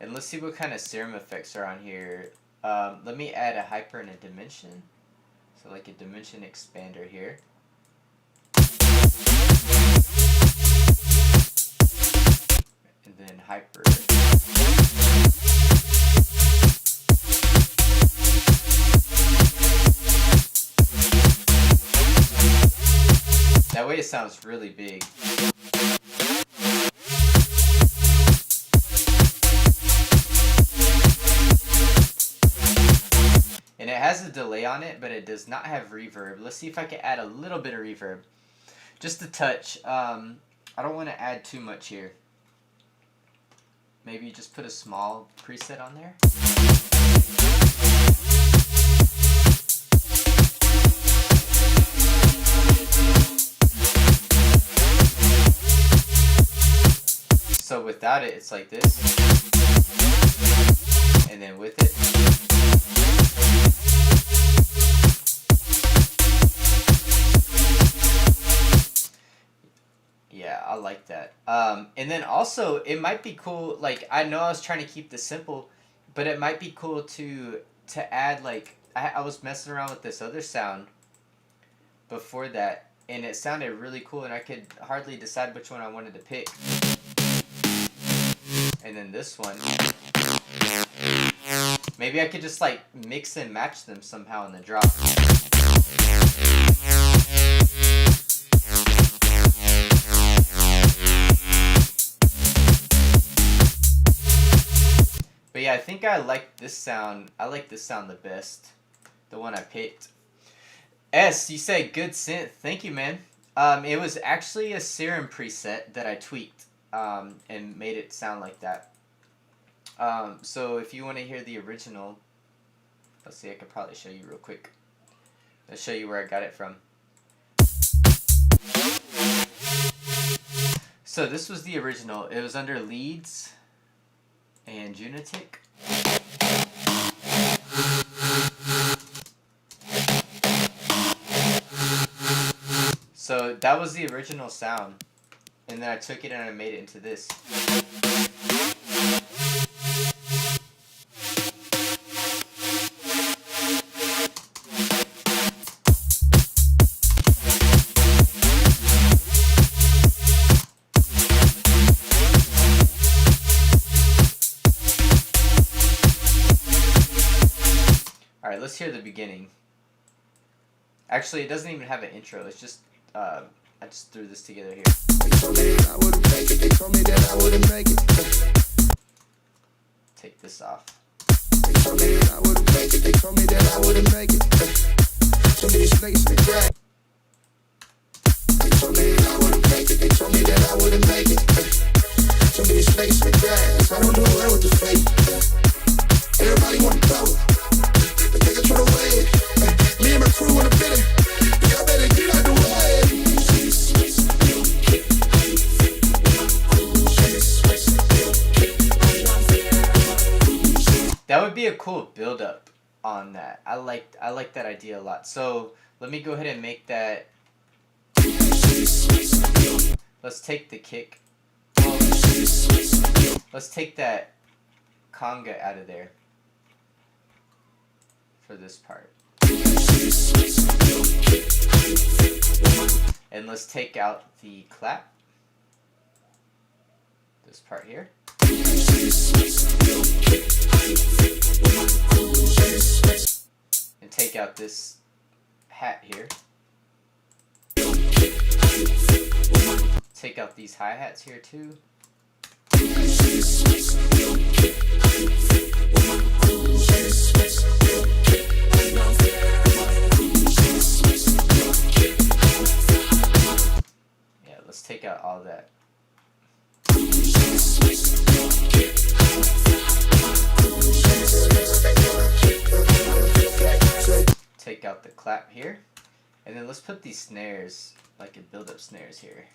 And let's see what kind of serum effects are on here. Let me add a hyper and a dimension. So like a dimension expander here. And then hyper. That way it sounds really big. And it has a delay on it, but it does not have reverb. Let's see if I can add a little bit of reverb. Just a touch. I don't want to add too much here. Maybe just put a small preset on there. So without it, it's like this. And then with it. Yeah, I like that. And then also, it might be cool, like, I know I was trying to keep this simple, but it might be cool to add, like, I was messing around with this other sound before that, and it sounded really cool, and I could hardly decide which one I wanted to pick. And then this one. Maybe I could just, like, mix and match them somehow in the drop. But yeah, I think I like this sound. I like this sound the best. The one I picked. S, you said good synth. Thank you, man. It was actually a serum preset that I tweaked and made it sound like that. So if you want to hear the original, let's see, I could probably show you real quick. I'll show you where I got it from. So this was the original. It was under Leads and Unitic. So that was the original sound, and then I took it and I made it into this. Alright, let's hear the beginning. Actually, it doesn't even have an intro. It's just, I just threw this together here. They told me I wouldn't make it. They told me that I wouldn't make it. Take this off. They told me I wouldn't make it. They told me that I wouldn't make it. Too many snakes in the grass. They told me I wouldn't make it. They told me that I wouldn't make it. Too many snakes in the grass. I don't know where with the fate. Everybody want to go. But they control the way. Me and my crew in the building. Y'all better get out the way. That would be a cool build up on that. I like that idea a lot. So let me go ahead and make that. Let's take the kick. Let's take that conga out of there for this part. And let's take out the clap. This part here. And take out this hat here. Take out these hi-hats here too. Yeah, let's take out all that. Take out the clap here. And then let's put these snares, like a build-up snares here.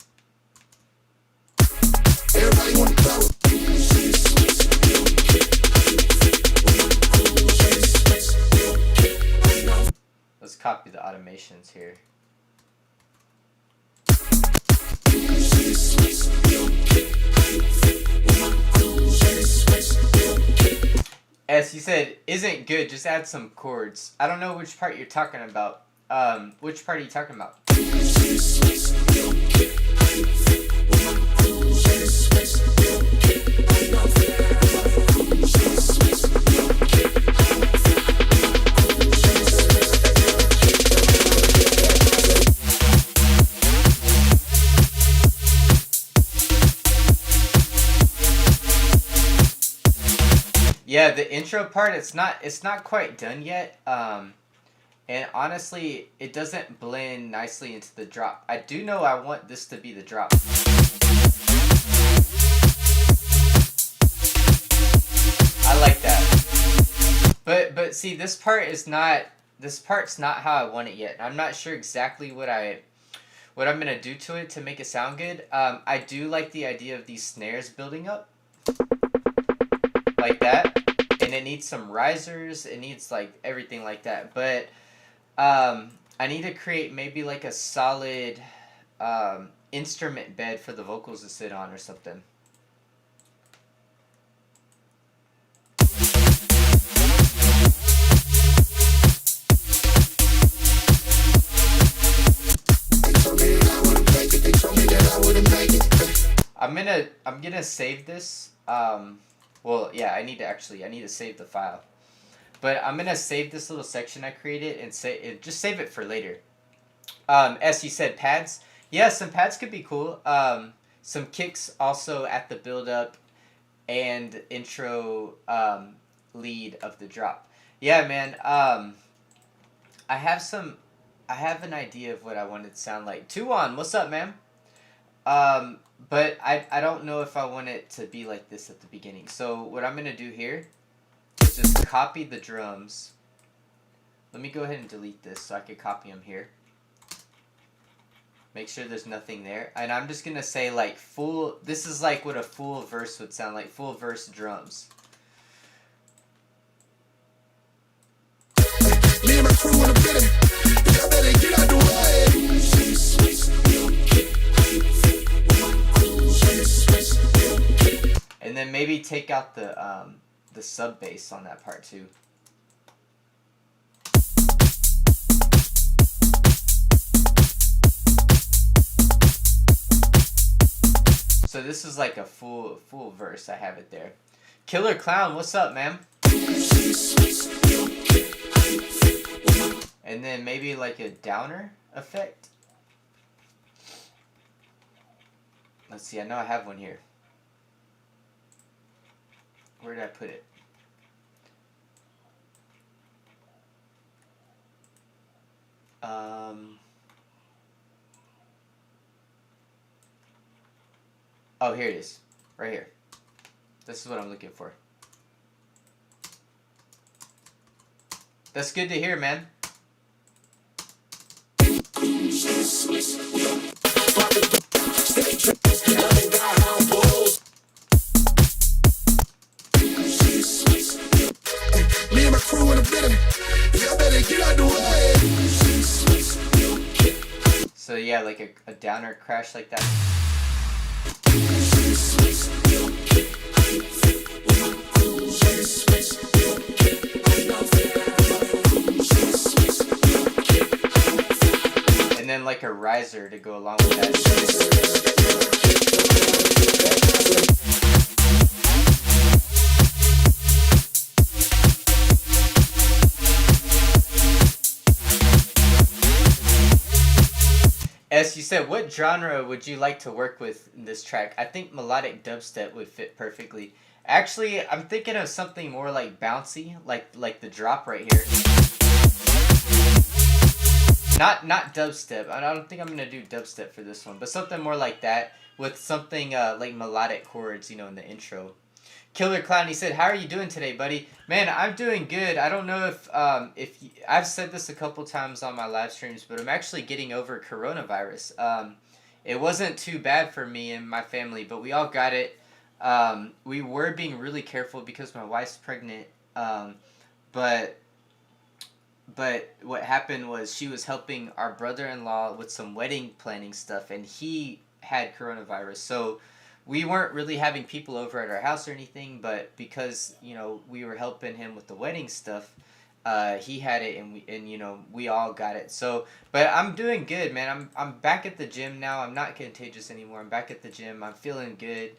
Let's copy the automations here. As you said, isn't good, just add some chords. I don't know which part you're talking about. Which part are you talking about? Yeah, the intro part, it's not quite done yet. And honestly, it doesn't blend nicely into the drop. I do know I want this to be the drop. I like that. But see, this part's not how I want it yet. I'm not sure exactly what I'm gonna do to it to make it sound good. I do like the idea of these snares building up like that, and it needs some risers. It needs like everything like that, but. I need to create maybe like a solid instrument bed for the vocals to sit on or something. I'm gonna save this. Well, yeah, I need to save the file. But I'm going to save this little section I created and just save it for later. As you said, pads. Yeah, some pads could be cool. Some kicks also at the build-up and intro lead of the drop. Yeah, man. I have an idea of what I want it to sound like. Tuan, what's up, man? But I don't know if I want it to be like this at the beginning. So what I'm going to do here, just copy the drums. Let me go ahead and delete this so I can copy them here. Make sure there's nothing there. And I'm just going to say like this is like what a full verse would sound like. Full verse drums. Me and my crew in the building. Y'all better get out the way. And then maybe take out the sub bass on that part too. So this is like a full verse. I have it there. Killer Clown, what's up, man? And then maybe like a downer effect. Let's see, I know I have one here. Where did I put it? Oh, here it is. Right here. This is what I'm looking for. That's good to hear, man. Me and my crew in the building. Y'all better get out the way. So yeah, like a downer crash like that. And then like a riser to go along with that. As you said, what genre would you like to work with in this track? I think melodic dubstep would fit perfectly. Actually, I'm thinking of something more like bouncy, like the drop right here. Not dubstep. I don't think I'm gonna do dubstep for this one, but something more like that with something like melodic chords, you know, in the intro. Killer Clown, he said, "How are you doing today, buddy?" Man, I'm doing good. I don't know if I've said this a couple times on my live streams, but I'm actually getting over coronavirus. It wasn't too bad for me and my family, but we all got it. We were being really careful because my wife's pregnant. But what happened was she was helping our brother-in-law with some wedding planning stuff, and he had coronavirus. So we weren't really having people over at our house or anything, but because, you know, we were helping him with the wedding stuff, he had it, and you know, we all got it. So, but I'm doing good, man. I'm back at the gym now. I'm not contagious anymore. I'm back at the gym. I'm feeling good.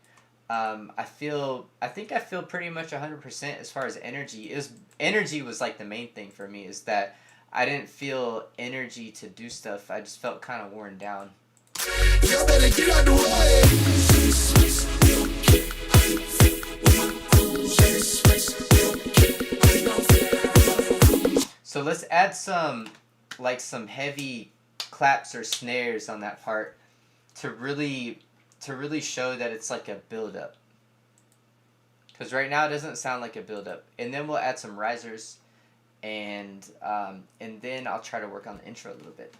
I think I feel pretty much 100% as far as energy. Energy was like the main thing for me, is that I didn't feel energy to do stuff. I just felt kind of worn down. Y'all better get out the way. So let's add some heavy claps or snares on that part to really show that it's like a build up. Because right now it doesn't sound like a build up. And then we'll add some risers, and then I'll try to work on the intro a little bit.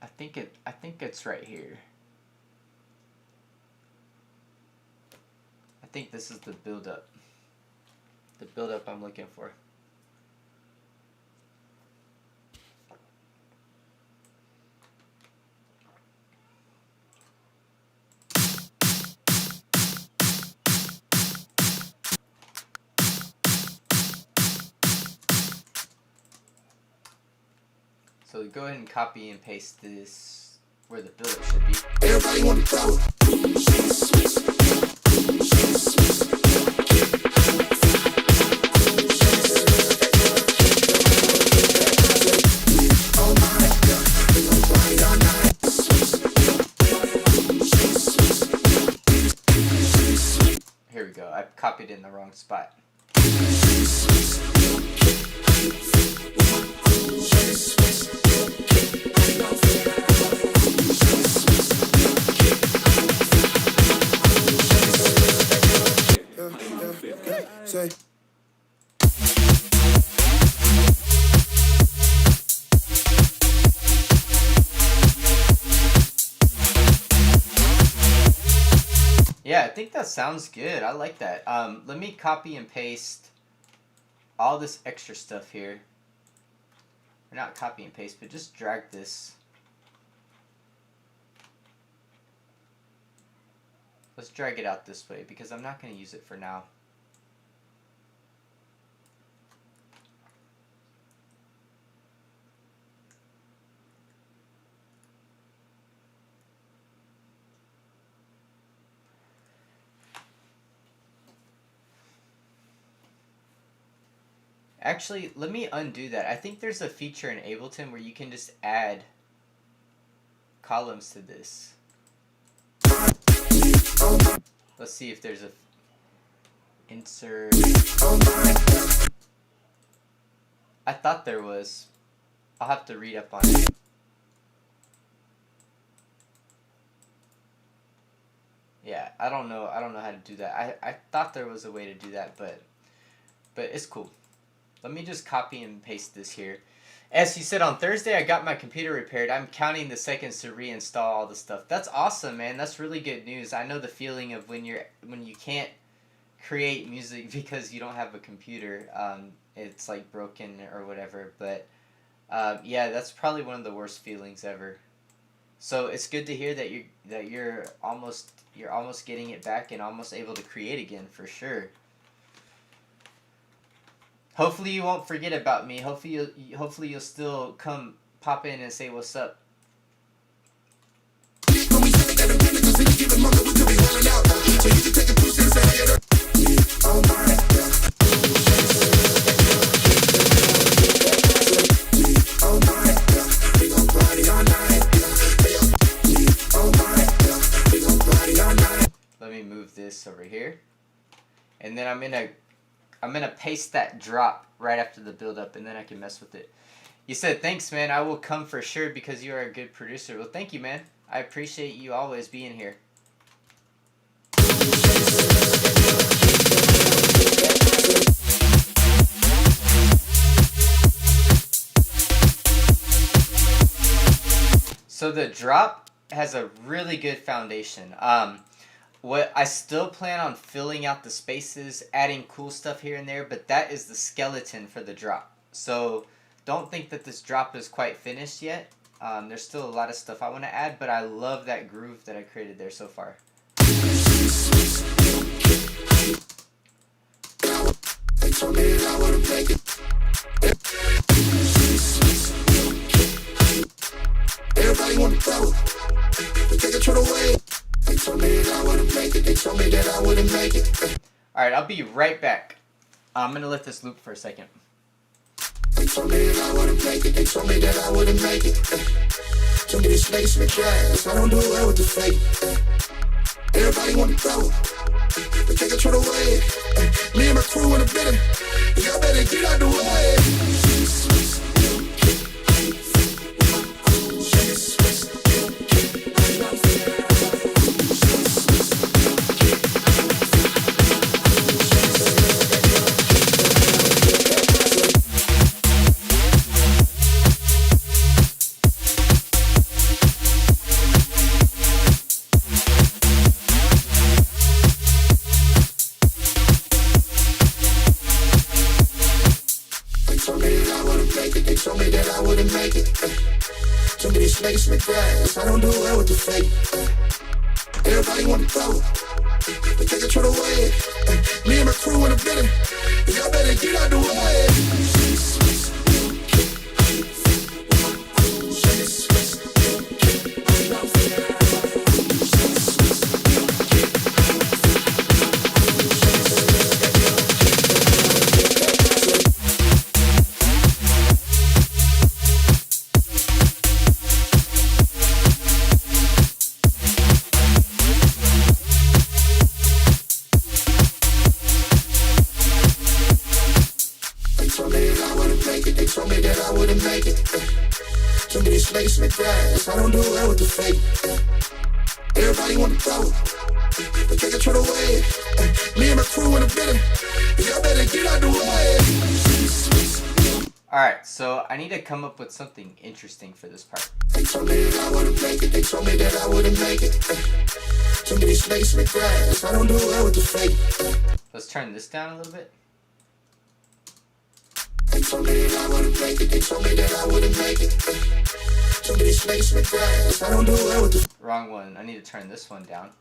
I think it's right here. I think this is the build up. The build up I'm looking for. So go ahead and copy and paste this where the build-up should be. Everybody want to throw it. Here we go. I copied in the wrong spot. Say. Yeah, I think that sounds good. I like that. Let me copy and paste all this extra stuff here. Or not copy and paste, but just drag this. Let's drag it out this way because I'm not going to use it for now. Actually, let me undo that. I think there's a feature in Ableton where you can just add columns to this. Let's see if there's a insert. I thought there was. I'll have to read up on it. Yeah, I don't know how to do that. I thought there was a way to do that, but it's cool. Let me just copy and paste this here. As he said, on Thursday I got my computer repaired. I'm counting the seconds to reinstall all the stuff. That's awesome, man. That's really good news. I know the feeling of when you can't create music because you don't have a computer. It's like broken or whatever. But yeah, that's probably one of the worst feelings ever. So it's good to hear that you're almost getting it back and almost able to create again for sure. Hopefully you won't forget about me. Hopefully you'll still come pop in and say what's up. Oh my God. and then I'm gonna paste that drop right after the build up, and then I can mess with it. You said thanks, man. I will come for sure because you are a good producer. Well, thank you, man. I appreciate you always being here. So the drop has a really good foundation. What I still plan on filling out the spaces, adding cool stuff here and there, but that is the skeleton for the drop. So don't think that this drop is quite finished yet. There's still a lot of stuff I want to add, but I love that groove that I created there so far. Everybody want to throw it. Take it to the way. They told me that I wouldn't make it. They told me that I wouldn't make it. Alright, I'll be right back. I'm going to let this loop for a second. They told me that I wouldn't make it. They told me that I wouldn't make it. Too many snakes in the grass. I don't do well with the fake. Everybody want to throw it. Take it to the way. Me and my crew in a bitter. Y'all better get out the way. Snakes in the grass, I don't do well with the fake. Everybody want to throw it. Take it to the way. Me and my crew in a bitter. Y'all better get out the way. Snakes in the grass, I don't do well with the fake. Everybody want to throw it. Take it to the way. Me and my crew in a bitter. Y'all better get out the way. Alright, so I need to come up with something interesting for this part. They told me that I wouldn't make it. They told me that I wouldn't make it. Too many snakes in the grass, I don't do well with the fake. Let's turn this down a little bit. They told me that I wouldn't make it. They told me that I wouldn't make it. Too many snakes in the grass. I don't do well with the. Wrong one. I need to turn this one down.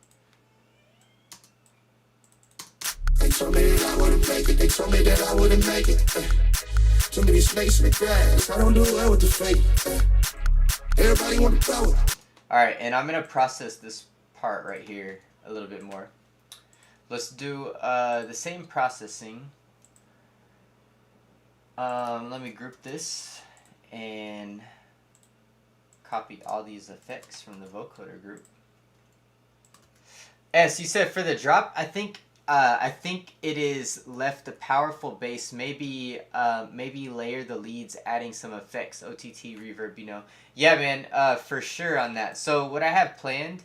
They told me that I wouldn't make it. They told me that I wouldn't make it. Too many snakes in the grass. I don't do well with the fake. Everybody want to throw it. Alright, and I'm going to process this part right here a little bit more. Let's do the same processing. Let me group this and copy all these effects from the vocoder group. As you said for the drop, I think it is left a powerful bass. Maybe layer the leads, adding some effects, OTT reverb. You know, yeah, man, for sure on that. So what I have planned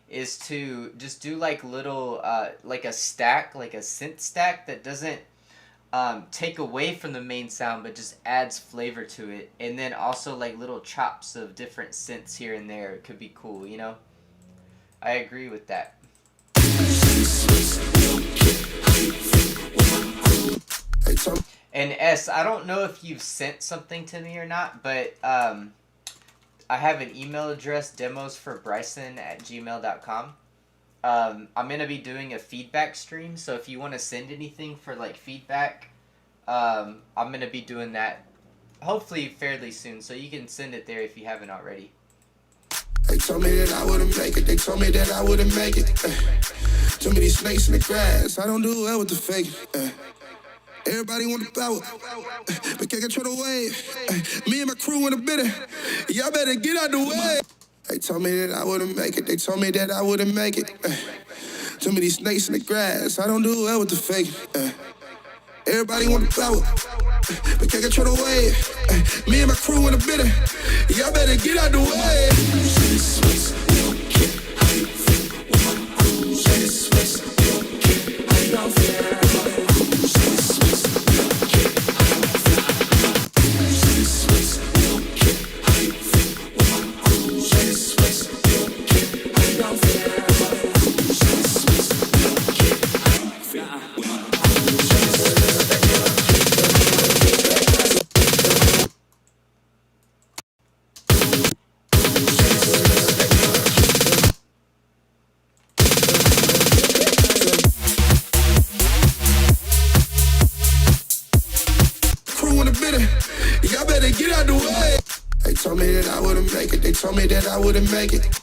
is to just do like little like a stack, like a synth stack that doesn't take away from the main sound, but just adds flavor to it. And then also like little chops of different synths here and there. It could be cool, you know? I agree with that. And S, I don't know if you've sent something to me or not, but I have an email address, demosforbryson@gmail.com. I'm going to be doing a feedback stream, so if you want to send anything for like feedback, I'm going to be doing that hopefully fairly soon, so you can send it there if you haven't already. They told me that I wouldn't make it. They told me that I wouldn't make it. Too many snakes in the grass. I don't do well with the fake. Everybody want to throw it, but can't control the wave. Me and my crew in a bitter. Y'all better get out the way. They told me that I wouldn't make it. They told me that I wouldn't make it. Too many snakes in the grass. I don't do well with the fake. Everybody want the power, but can't control the wave. Me and my crew in the bitter. Y'all better get out the way.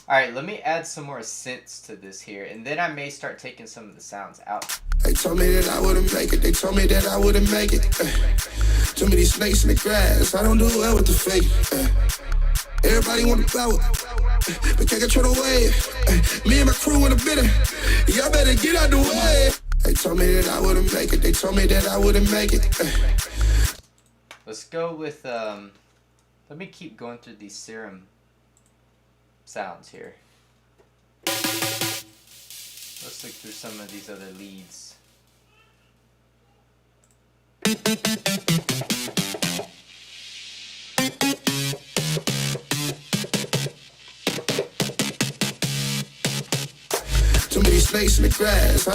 Alright, let me add some more synths to this here, and then I may start taking some of the sounds out. They told me that I wouldn't make it. They told me that I wouldn't make it. Too many snakes in the grass. I don't do well with the fake. Everybody want the power, but can't control the wave. Me and my crew in the bitter. Y'all better get out the way. They told me that I wouldn't make it. They told me that I wouldn't make it. Let's go with, let me keep going through these serum sounds here. Let's look through some of these other leads. Too many snakes in the grass.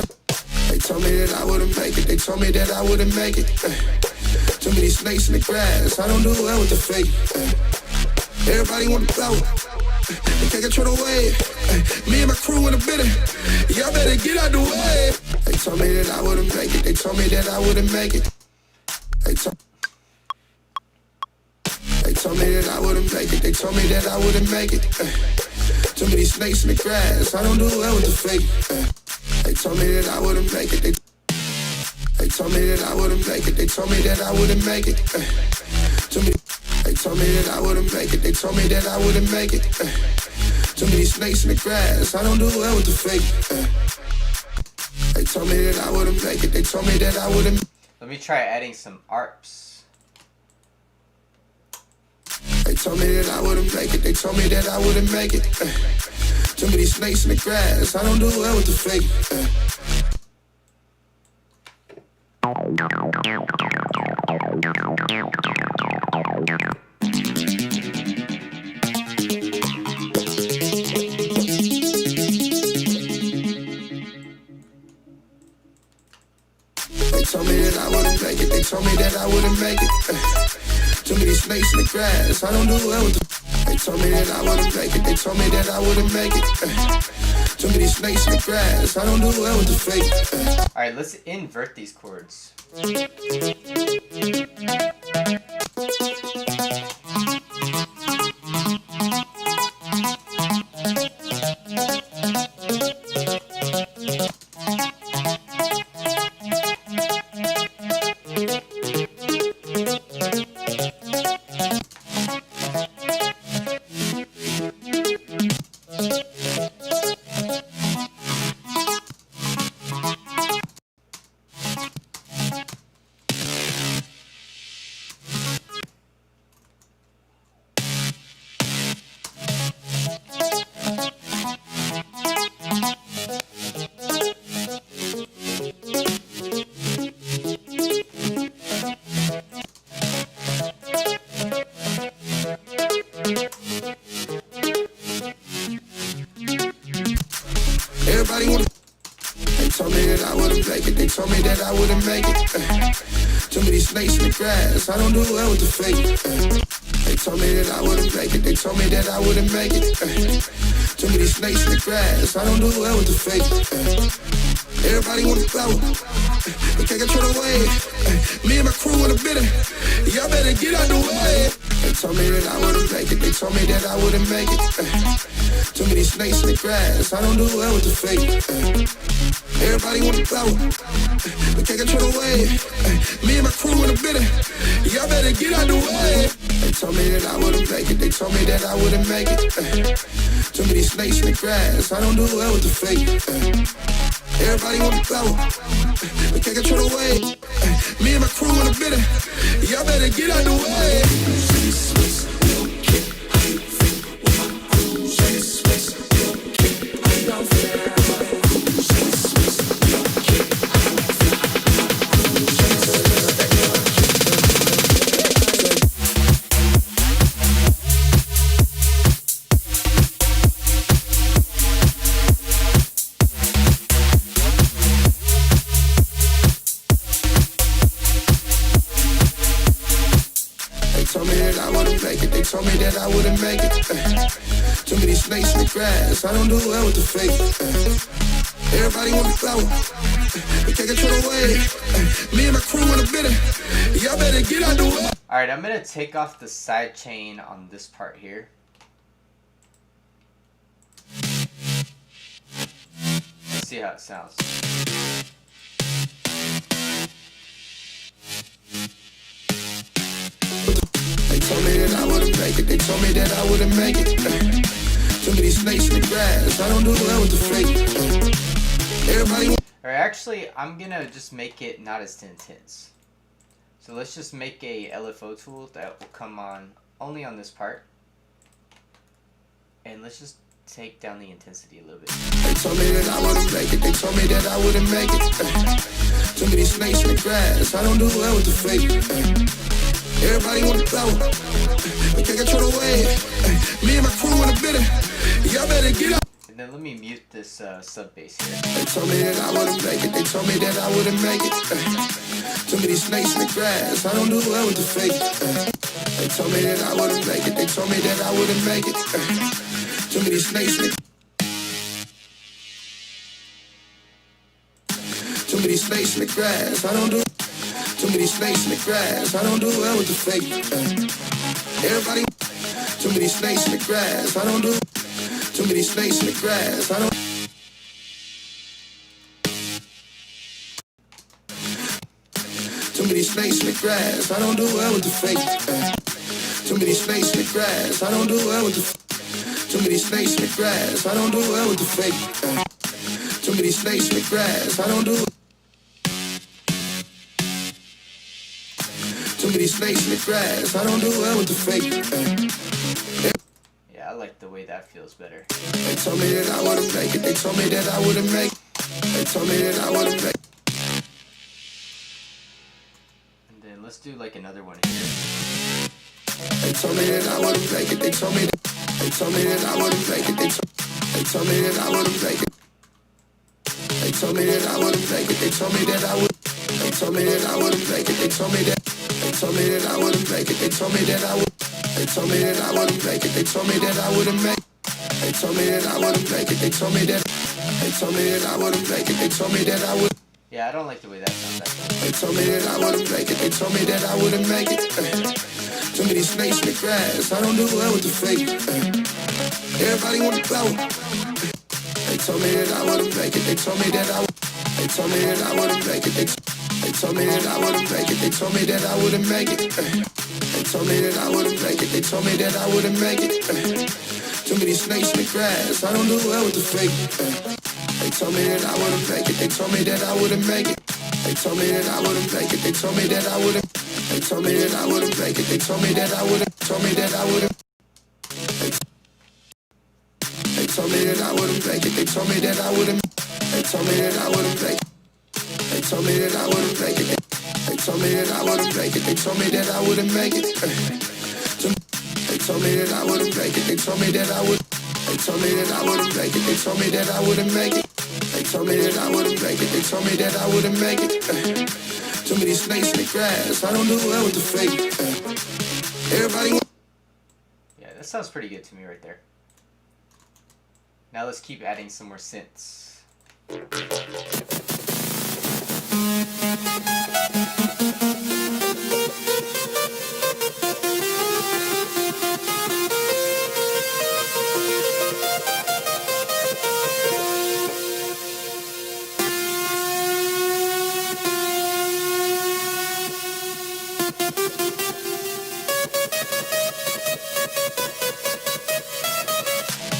They told me that I wouldn't make it. They told me that I wouldn't make it. Too many snakes in the grass. I don't do well with the fake. Everybody want the power. They can't control the wave. Me and my crew in the bitter. Y'all better get out the way. They told me that I wouldn't make it. They told me that I wouldn't make it. They told me that I wouldn't make it. They told me that I wouldn't make it. Too many snakes in the grass. I don't do well with the fake. They told me that I wouldn't make it. They told me that I wouldn't make it. They told me that I wouldn't make it. Too many. They told me that I wouldn't make it. They told me that I wouldn't make it. Too many snakes in the grass. I don't do well with the fake. They told me that I wouldn't make it. They told me that I wouldn't. Let me try adding some ARPs. They told me that I wouldn't make it. They told me that I wouldn't make it. Too many snakes in the grass. I don't do well with the fake. They told me that I wouldn't make it. They told me that I wouldn't make it. Too many snakes in the grass. I don't do well with the. They told me that I wouldn't make it. They told me that I wouldn't make it. Too many snakes in the grass. I don't do well with the fake. Alright, let's invert these chords. Everybody want. They told me that I wouldn't make it. They told me that I wouldn't make it. Too many snakes in the grass. I don't do well with the fake. They told me that I wouldn't make it. They told me that I wouldn't make it. Too many snakes in the grass. I don't do well with the fake. Everybody want the power. They can't control the wave. Me and my crew in the bitter. Y'all better get out the way. They told me that I wouldn't make it. They told me that I wouldn't make it. Too many snakes in the grass. I don't do well with the fake. Everybody want the power. They can't control the wave. Me and my crew in the bitter. Y'all better get out the way. They told me that I wouldn't make it. They told me that I wouldn't make it. Too many snakes in the grass. I don't do well with the fake. Everybody want the flow, but can't control the wave. Me and my crew in the bitter, y'all better get out the way. They told me that I wouldn't make it. Too many snakes in the grass. I don't do well with the fake. Everybody want the flower. We can't control the wave. Me and my crew in the bitter. Y'all better get out the way. Alright, I'm gonna take off the side chain on this part here. Let's see how it sounds. They told me that I wouldn't make it. They told me that I wouldn't make it. Too many snakes in the grass. I don't do well with the fake. Everybody. Alright, actually, I'm gonna just make it not as intense. So let's just make a LFO tool that will come on only on this part. And let's just take down the intensity a little bit. They told me that I wouldn't make it. They told me that I wouldn't make it. Too many snakes in the grass. I don't do well with the fake. Everybody want the flower. We can't control the wave. Me and my crew in the bitter. Y'all better get up. And then let me mute this sub bass here. They told me that I wouldn't make it. They told me that I wouldn't make it. Too many snakes in the grass. I don't do well with the fake. They told me that I wouldn't make it. They told me that I wouldn't make it. Too many snakes in the Too many snakes in the grass. I don't do. Too many snakes in the grass. I don't do well with the fake. Everybody. Too many snakes in the grass. I don't do. Too many snakes in the grass. I don't. Too many snakes in the grass. I don't do well with the fake. Too many snakes in the grass. I don't do well with the. Too many snakes in the grass. I don't do well with the fake. Too many snakes in the grass. I don't do. Too many snakes in the grass. I don't do well with the fake. Yeah, I like the way that feels better. They told me that I wouldn't make it. They told me that I wouldn't make it. They told me that I wouldn't make it. And then let's do like another one here. They told me that I wouldn't make it. They told me that. They told me that I wouldn't make it. They told me that I wouldn't make it. They told me that I wouldn't make it. They told me that I would. They told me that I wouldn't make it. They told me that. They told me that I wouldn't make it. They told me that I would. They told me that I wouldn't make it. They told me that I wouldn't make it. They told me that I wouldn't make it. They told me that. They told me that I wouldn't make it. They told me that I would. Yeah, I don't like the way that sounds actually. They told me that I wouldn't make it. They told me that I wouldn't make it. Too many snakes in the grass. I don't do well with the fake. Everybody want the flower. They told me that I wouldn't make it. They told me that I would. They told me that I wouldn't make it. They told me that I wouldn't make it. They told me that I wouldn't make it. They told me that I wouldn't make it. They told me that I wouldn't make it. Too many snakes in the grass. I don't do well with the fake. They told me that I wouldn't make it. They told me that I wouldn't make it. They told me that I wouldn't make it. They told me that I wouldn't. They told me that I wouldn't make it. They told me that I wouldn't. Told me that I wouldn't. They told me that I wouldn't make it. They told me that I wouldn't. They told me that I wouldn't make it. They told me that I wouldn't make it. They told me that I wouldn't make it. They told me that I wouldn't make it. They told me that I wouldn't make it. They told me that I would. They told me that I wouldn't make it. They told me that I wouldn't make it. They told me that I wouldn't make it. They told me that I wouldn't make it. Too many snakes in the grass. I don't do well with the fake. Everybody. Yeah, that sounds pretty good to me right there. Now let's keep adding some more synths.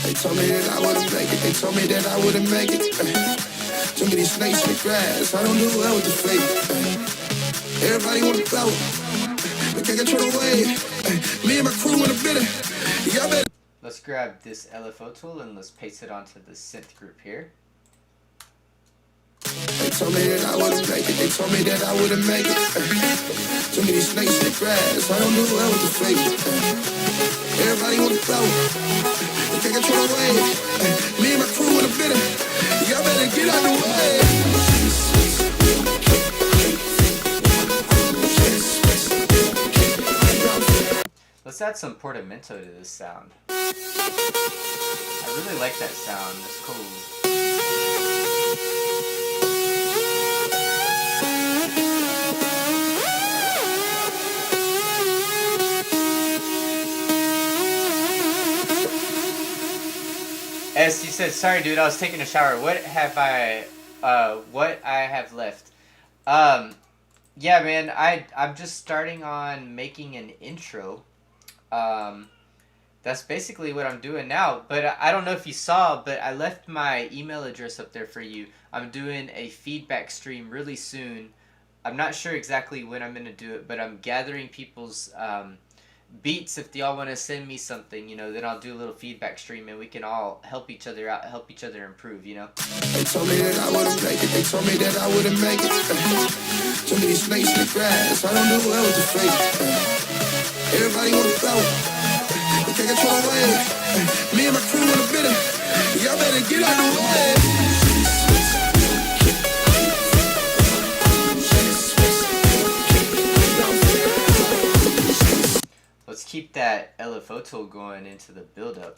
They told me that I wouldn't make it. They told me that I wouldn't make it. Too many snakes in the grass, I don't do well with the fake. Everybody wanna flow, but can't control the wave. Me and my crew in a bitter. Y'all better. Let's grab this LFO tool and let's paste it onto the synth group here. They told me that I wouldn't make it. They told me that I wouldn't make it. Too many snakes in the grass. I don't do well with the fake. Everybody wanna flow, but can't control the wave. Me and my crew in a bitter. Y'all better get out the way. Let's add some portamento to this sound. I really like that sound. It's cool. S, you said, sorry dude, I was taking a shower. What I have left? Yeah man, I'm just starting on making an intro. That's basically what I'm doing now, but I don't know if you saw, but I left my email address up there for you. I'm doing a feedback stream really soon. I'm not sure exactly when I'm going to do it, but I'm gathering people's beats. If y'all want to send me something, you know, then I'll do a little feedback stream and we can all help each other out, help each other improve, you know. They told me that I wouldn't make it. They told me that I wouldn't make it. Too many snakes in the grass. I don't do well with the fake. Everybody wanna flow, but can't control the wave. Me and my crew in a bitter. Y'all better get out the way. Let's keep that LFO tool going into the build-up.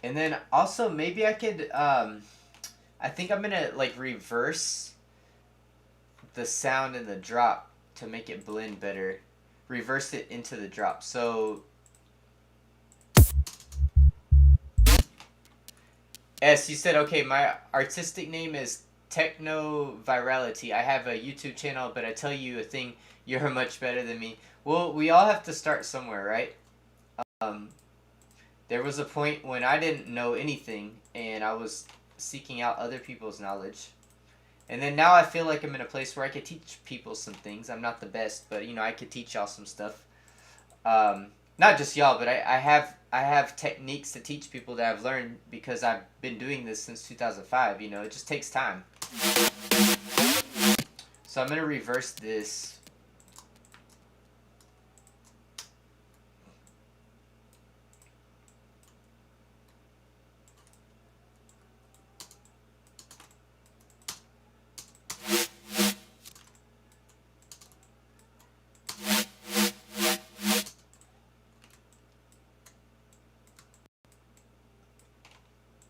And then also maybe I could, I think I'm gonna like reverse the sound in the drop to make it blend better. Reverse it into the drop. So S, you said, okay, my artistic name is Techno Virality. I have a YouTube channel, but I tell you a thing, you're much better than me. Well, we all have to start somewhere, right? There was a point when I didn't know anything and I was seeking out other people's knowledge. And then now I feel like I'm in a place where I could teach people some things. I'm not the best, but you know, I could teach y'all some stuff. Not just y'all, but I have techniques to teach people that I've learned because I've been doing this since 2005. You know, it just takes time. So I'm gonna reverse this.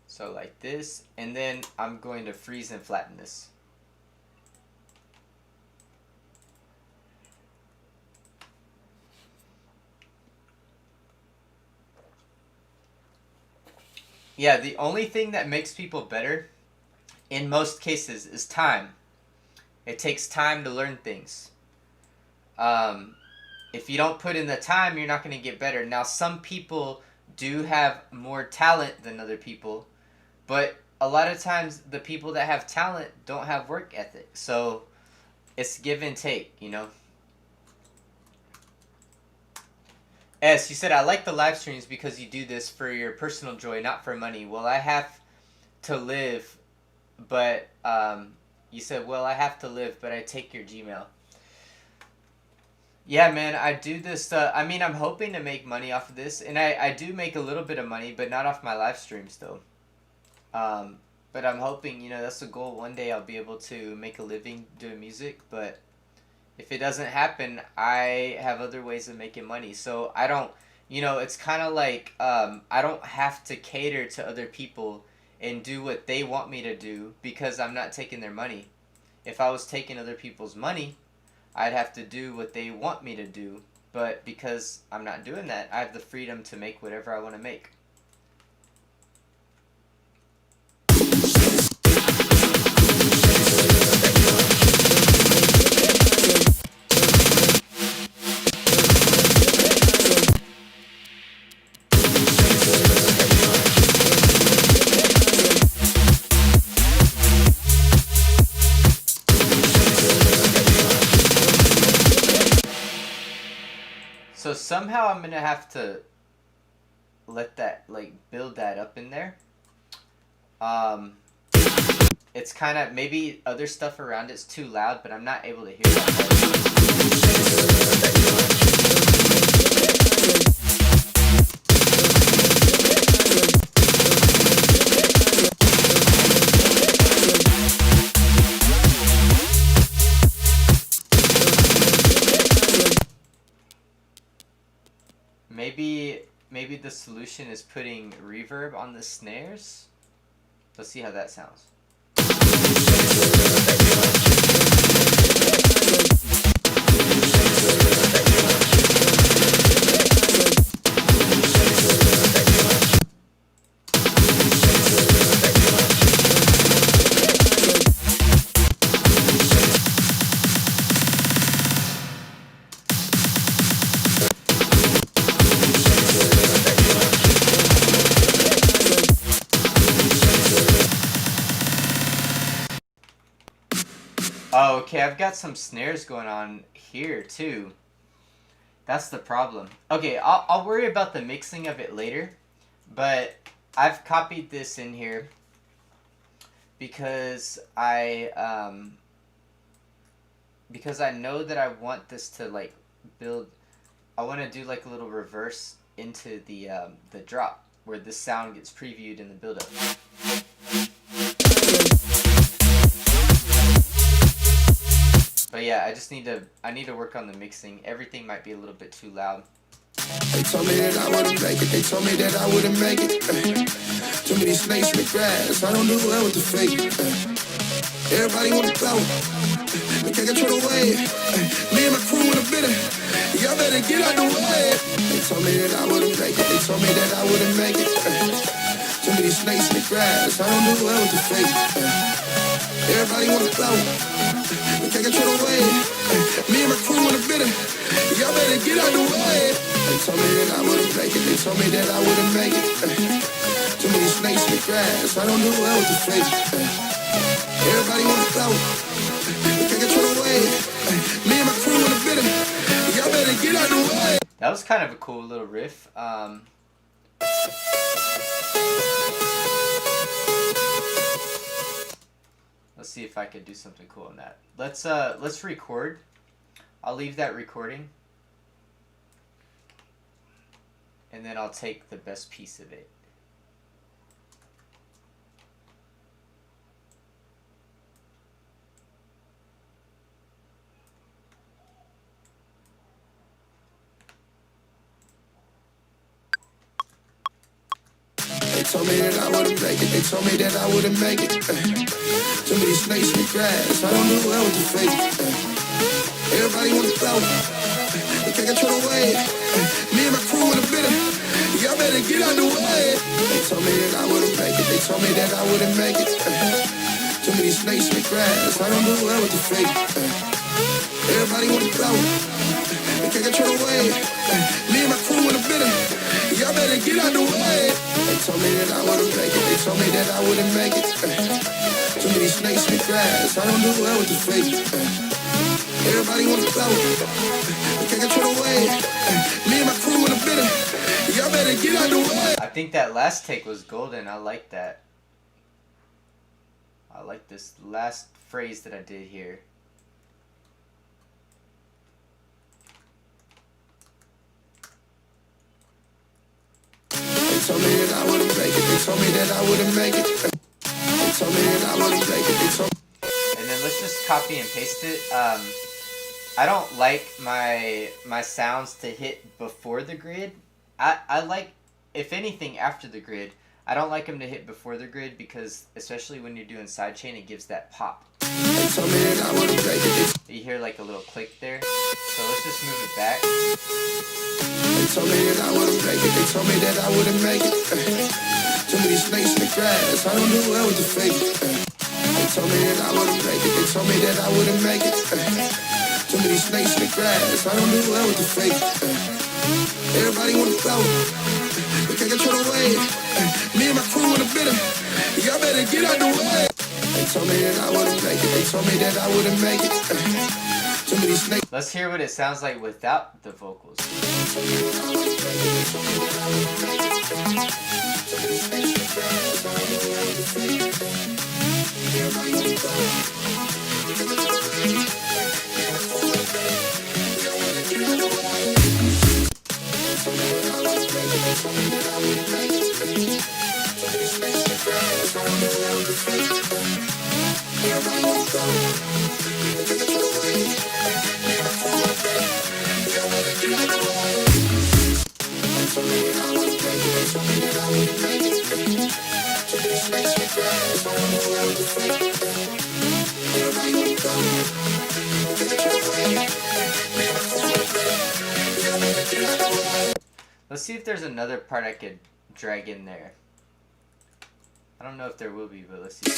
So like this, and then I'm going to freeze and flatten this. Yeah, the only thing that makes people better, in most cases, is time. It takes time to learn things. If you don't put in the time, you're not going to get better. Now, some people do have more talent than other people. But a lot of times, the people that have talent don't have work ethic. So, it's give and take, you know. S, you said, I like the live streams because you do this for your personal joy, not for money. Well, I have to live, but, you said, well, I have to live, but I take your Gmail. Yeah, man, I do this, I mean, I'm hoping to make money off of this, and I do make a little bit of money, but not off my live streams, though. But I'm hoping, you know, that's the goal. One day I'll be able to make a living doing music, but if it doesn't happen, I have other ways of making money. So I don't, you know, it's kind of like, I don't have to cater to other people and do what they want me to do because I'm not taking their money. If I was taking other people's money, I'd have to do what they want me to do. But because I'm not doing that, I have the freedom to make whatever I want to make. somehow I'm gonna have to let that, like, build that up in there. It's kind of, maybe other stuff around it's too loud, but I'm not able to hear that. Maybe the solution is putting reverb on the snares. Let's see how that sounds. Oh, okay, I've got some snares going on here too. That's the problem. Okay, I'll worry about the mixing of it later, but I've copied this in here because I know that I want this to, like, build. I want to do like a little reverse into the drop where the sound gets previewed in the build-up. But yeah, I need to work on the mixing. Everything might be a little bit too loud. They told me that I wouldn't make it. They told me that I wouldn't make it. Too many snakes in the grass. I don't do well with the fake. Everybody want to go. We can't control the way. Me and my crew in a bitter. Y'all better get out the way. They told me that I wouldn't make it. They told me that I wouldn't make it. Too many snakes in the grass. I don't do well with the fake. Everybody want to go. We can't control the way. Me and my crew in a bitter. Y'all better get out the way. They told me that I wouldn't make it. They told me that I wouldn't make it. Too many snakes in the grass. I don't do well with the fake. Everybody want to go. We can't control the way. Me and my crew in a bitter. Y'all better get out the way. That was kind of a cool little riff. Let's see if I could do something cool on that. Let's record. I'll leave that recording, and then I'll take the best piece of it. They told me that I wouldn't make it. They told me that I wouldn't make it. Too many snakes in the grass. I don't do well with the fake. Everybody want to go. We can't control the way. Me and my crew in a bitter. Y'all better get out the way. They told me that I wouldn't make it. They told me that I wouldn't make it. Too many snakes in the grass. I don't do well with the fake. Everybody want to go. We can't control the way. Me and my crew in a bitter. Y'all better get out the way. They told me that I wouldn't make it. They told me that I wouldn't make it. Too many snakes in the grass. I don't do well with the fake. Everybody want to go. We can't control the way. Me and my crew in a bitter. Y'all better get out the way. I think that last take was golden. I like that. I like this last phrase that I did here. They told me that I wouldn't make it. They told me that I wouldn't make it. They told me that I wouldn't make it. They told me. And then let's just copy and paste it. I don't like my sounds to hit before the grid. I like, if anything, after the grid. I don't like them to hit before the grid because, especially when you're doing sidechain, it gives that pop. They told me that I wouldn't make it. You hear like a little click there. So let's just move it back. They told me that I wouldn't make it. They told me that I wouldn't make it. Too many snakes in the grass. I don't do well with the fake. They told me that I wouldn't make it. They told me that I wouldn't make it. Too many snakes in the grass. I don't do well with the fake. Everybody want to go. We can't control the way. Me and my crew in a bitter. Y'all better get out the way. They told me that I wouldn't make it. They told me that I wouldn't make it. Too many snakes. Let's hear what it sounds like without the vocals. Let's see if there's another part I could drag in there. I don't know if there will be, but let's see.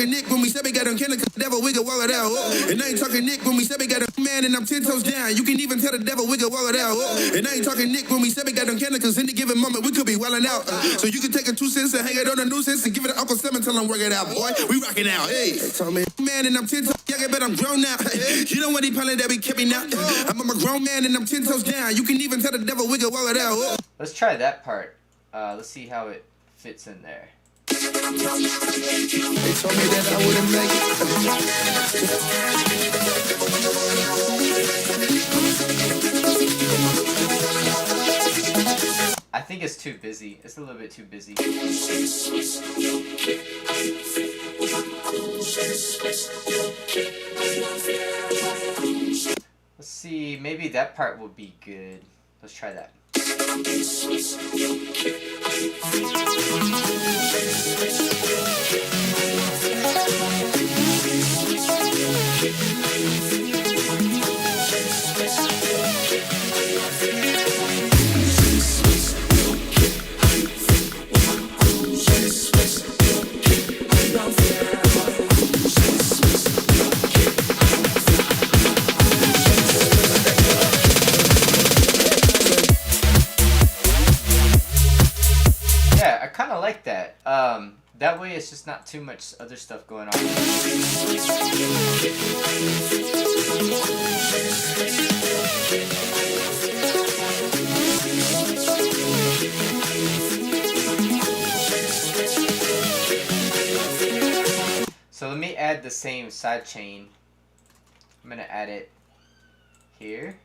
Nick when we said we got on Kenna, cause the devil we could walk it out. And I ain't talking Nick when we said we got a man and I'm 10 toes down. You can even tell the devil we could walk it out. And I ain't talking Nick when we said we got on Kenna, cause any given moment we could be wildin' out. So you can take a 2 cents and hang it on a nuisance and give it to Uncle Sam and tell him work it out, boy. We rockin' out. Hey, tell me, man and I'm 10 toes young, but I'm grown now. You know what he probably that we kept me now. I'm a grown man and I'm 10 toes down. You can even tell the devil we could walk it out. Let's try that part. Let's see how it fits in there. They told me that I wouldn't make I think it's too busy. It's a little bit too busy. Let's see, maybe that part will be good. Let's try that. I like that. That way it's just not too much other stuff going on. So let me add the same side chain. I'm gonna add it here.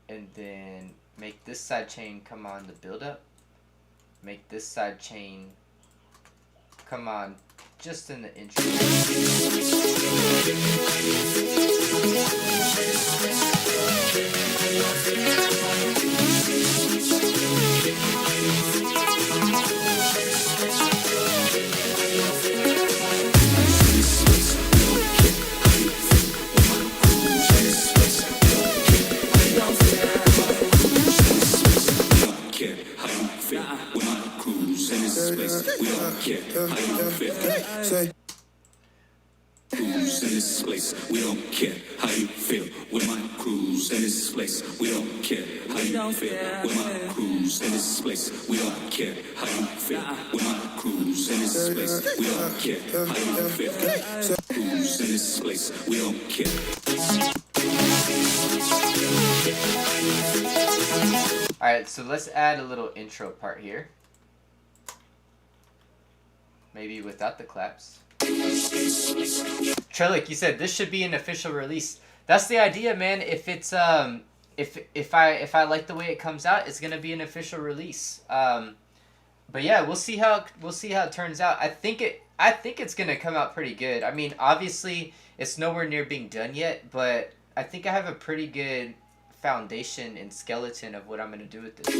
And then make this side chain come on the build up. Make this side chain come on just in the intro. We don't care how you feel. Cruise in this place. We don't care how you feel. With my cruise in this place. We don't care how you feel. With my cruise in this place. We don't care how you feel. With my cruise in this place. We don't care how you feel. Cruise in this place. We don't care. Alright, so let's add a little intro part here. Maybe without the claps. Trellick, you said this should be an official release. That's the idea, man. If it's if I like the way it comes out, it's gonna be an official release. But yeah, we'll see how it turns out. I think it's gonna come out pretty good. I mean, obviously it's nowhere near being done yet, but I think I have a pretty good foundation and skeleton of what I'm gonna do with this.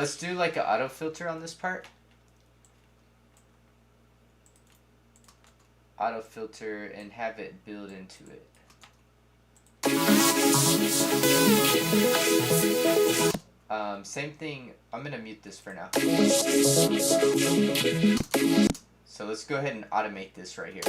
Let's do like an auto filter on this part. Auto filter and have it build into it. Same thing. I'm gonna mute this for now. So let's go ahead and automate this right here.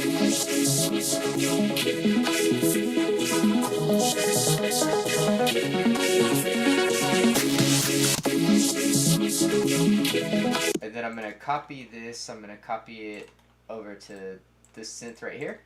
And then I'm gonna copy this. I'm gonna copy it over to this synth right here.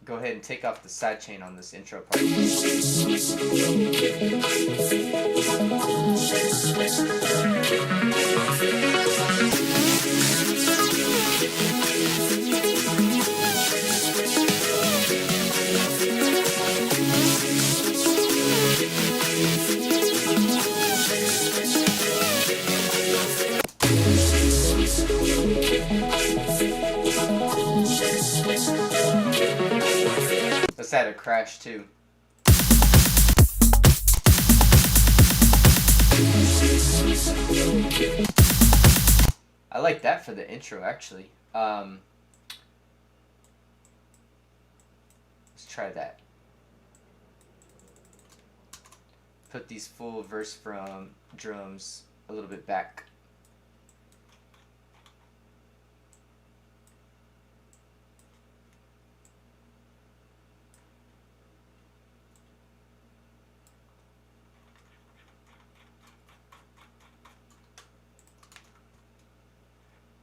Go ahead and take off the sidechain on this intro part. Let's add a crash too. I like that for the intro actually. Let's try that. Put these full verse from drums a little bit back.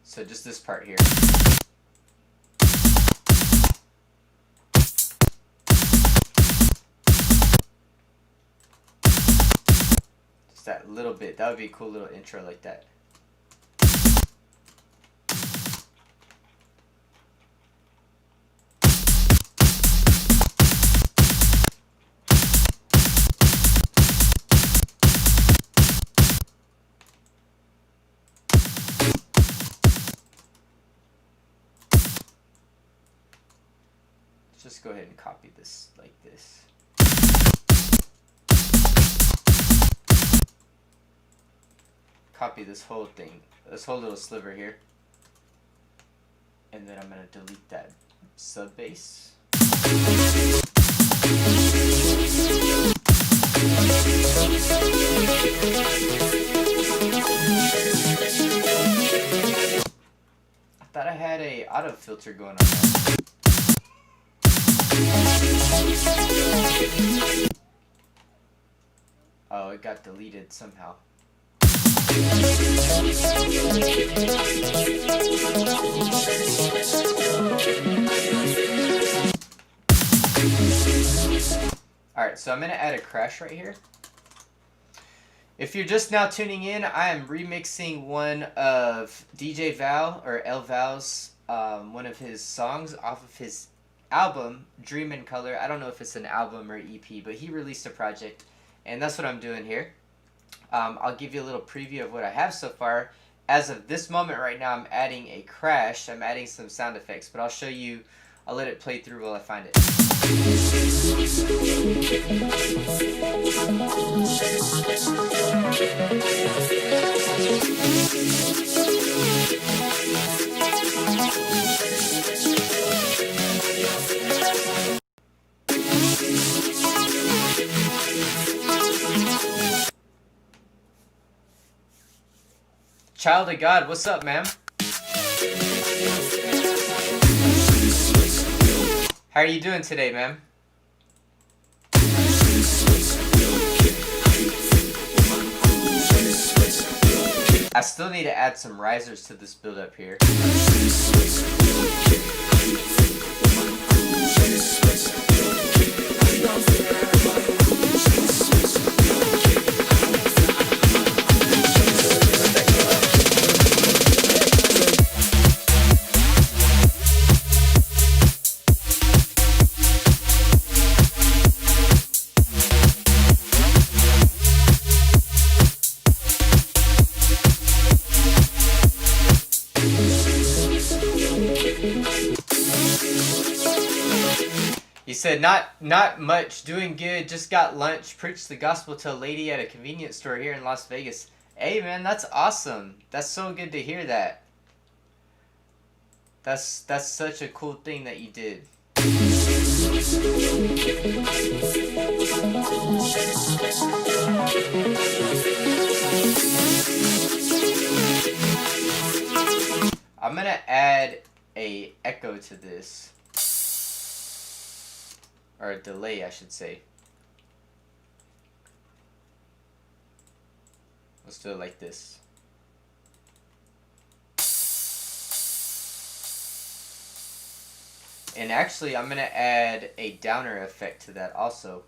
So just this part here. Just that little bit. That would be a cool little intro like that. Just go ahead and copy this like this. Copy this whole thing, this whole little sliver here. And then I'm going to delete that sub bass. I thought I had a auto filter going on there. Oh, it got deleted somehow. Alright, so I'm going to add a crash right here. If you're just now tuning in, I am remixing one of DJ Val, or El Val's, one of his songs off of his album, Dream in Color. I don't know if it's an album or EP, but he released a project, and that's what I'm doing here. I'll give you a little preview of what I have so far. As of this moment right now, I'm adding a crash. I'm adding some sound effects, but I'll show you. I'll let it play through while I find it. Child of God, what's up, ma'am? How are you doing today, ma'am? I still need to add some risers to this build up here. said, not much, doing good, just got lunch, preached the gospel to a lady at a convenience store here in Las Vegas. Hey man, that's awesome. That's so good to hear that. That's such a cool thing that you did. I'm gonna add a echo to this. Or a delay, I should say. Let's do it like this. And actually, I'm going to add a downer effect to that also.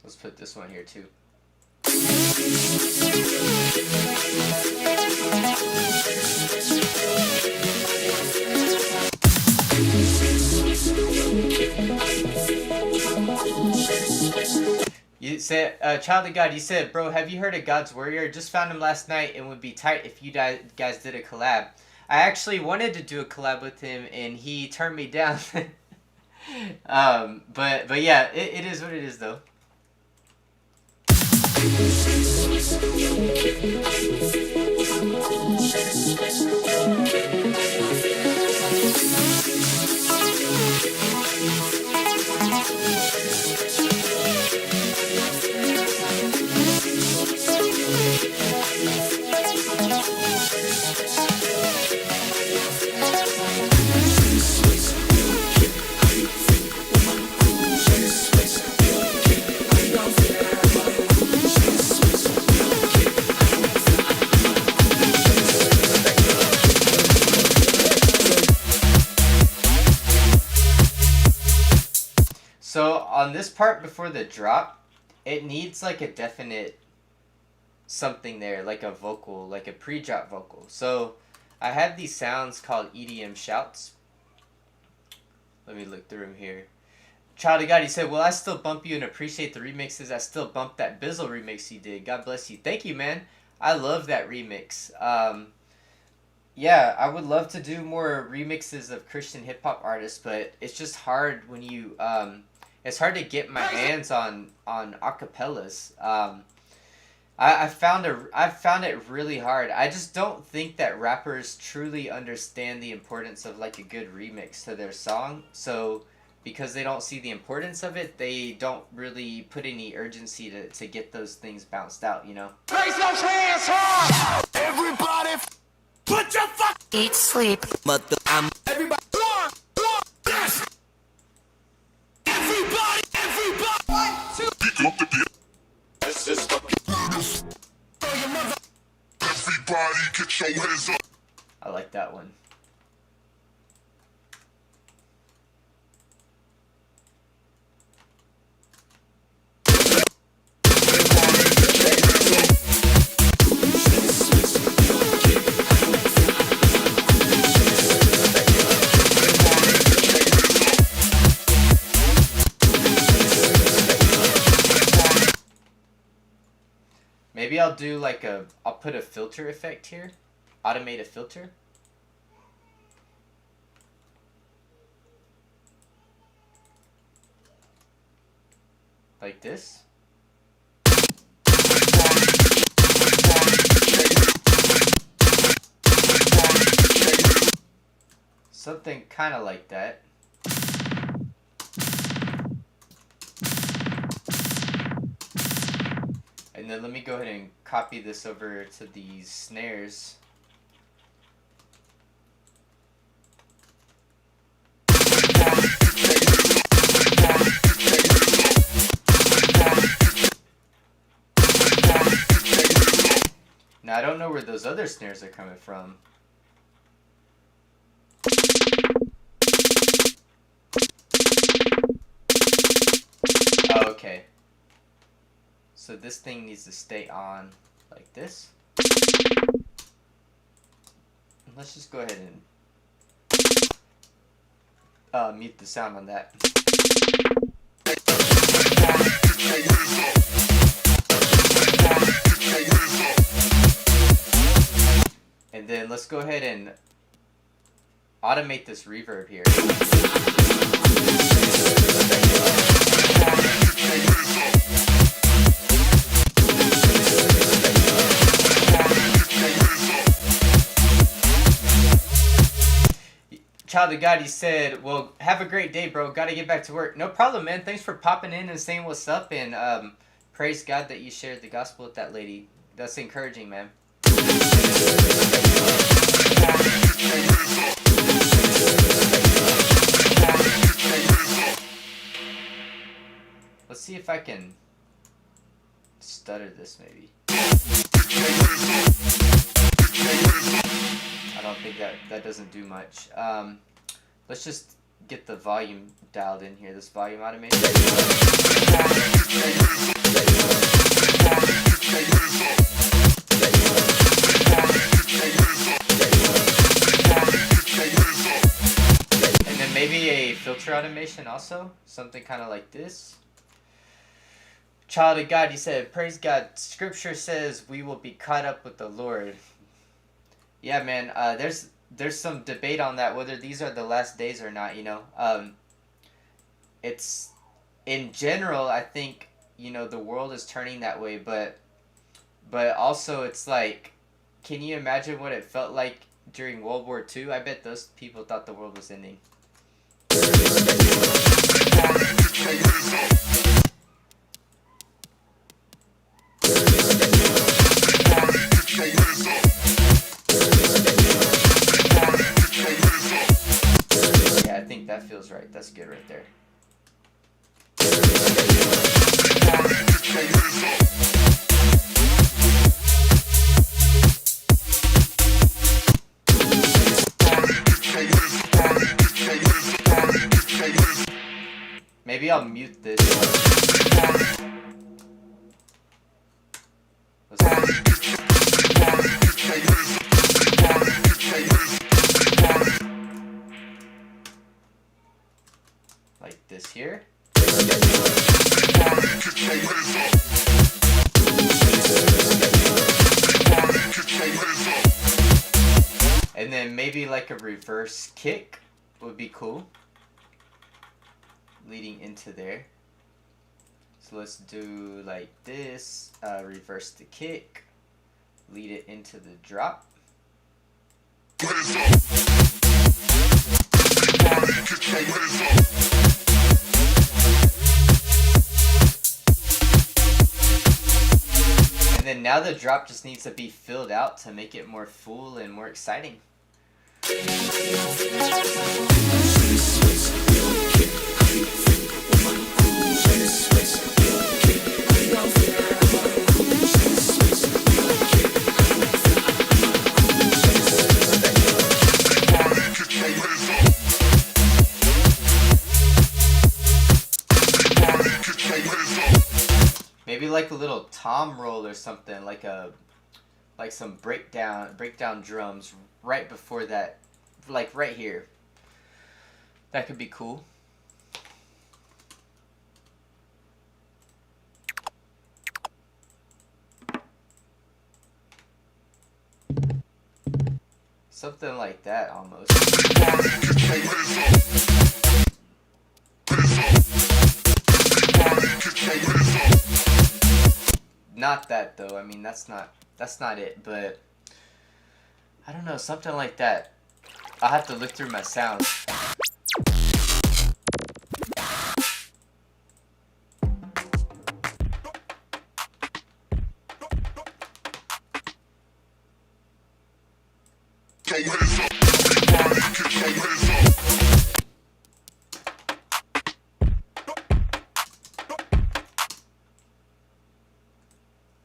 Let's put this one here too. You said, Child of God, you said, bro, have you heard of God's Warrior? Just found him last night and would be tight if you guys did a collab. I actually wanted to do a collab with him and he turned me down. But yeah, it is what it is though. So on this part before the drop, it needs like a definite something there, like a vocal, like a pre-drop vocal. So I have these sounds called EDM shouts. Let me look through them here. Child of God, he said, well, I still bump you and appreciate the remixes. I still bump that Bizzle remix you did. God bless you. Thank you, man. I love that remix. Yeah, I would love to do more remixes of Christian hip-hop artists, but it's just hard when you... it's hard to get my hands on acapellas. I've found it really hard. I just don't think that rappers truly understand the importance of like a good remix to their song. So because they don't see the importance of it, they don't really put any urgency to get those things bounced out, you know? Raise those hands high! Everybody, put your fuck. Eat, sleep. Everybody, yes. Everybody. 1, 2. This is fucking. Everybody, get your hands up. I like that one. Maybe I'll do like I'll put a filter effect here. Automate a filter. Like this. Something kind of like that. And then let me go ahead and copy this over to these snares. Now I don't know where those other snares are coming from. So this thing needs to stay on like this. Let's just go ahead and mute the sound on that. And then let's go ahead and automate this reverb here. Child of God, he said, well, have a great day, bro. Gotta get back to work. No problem, man. Thanks for popping in and saying what's up. And praise God that you shared the gospel with that lady. That's encouraging, man. Let's see if I can stutter this maybe. I don't think that doesn't do much. Let's just get the volume dialed in here. This volume automation. And then maybe a filter automation also. Something kind of like this. Child of God, he said, praise God. Scripture says we will be caught up with the Lord. Yeah, man, there's some debate on that, whether these are the last days or not, you know. It's, in general, I think, you know, the world is turning that way, but also it's like, can you imagine what it felt like during World War II? I bet those people thought the world was ending. Yeah, I think that feels right. That's good right there. Maybe I'll mute this. Like this here. And then maybe like a reverse kick would be cool. Leading into there. So let's do like this, reverse the kick, lead it into the drop. And then now the drop just needs to be filled out to make it more full and more exciting. Maybe like a little tom roll or something, like some breakdown drums right before that, like right here. That could be cool. Something like that almost. Not that though. I mean, that's not it, but I don't know, something like that. I'll have to look through my sounds.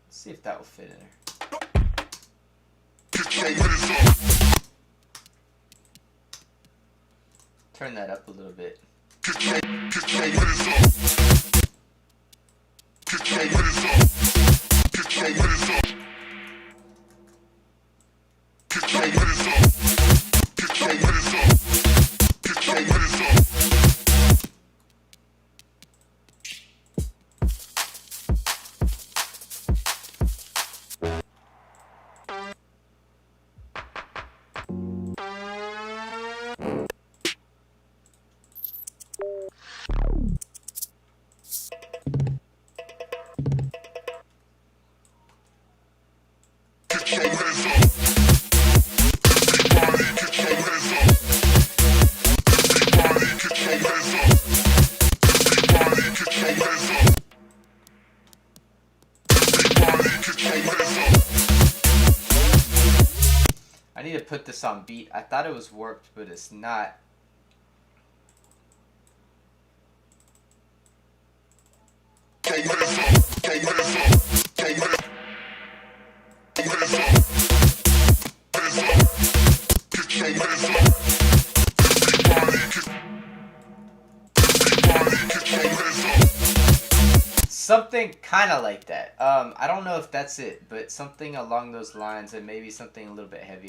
See if that will fit in there. Turn that up a little bit. I need to put this on beat. I thought it was warped, but it's not. Something kind of like that. I don't know if that's it, but something along those lines, and maybe something a little bit heavier.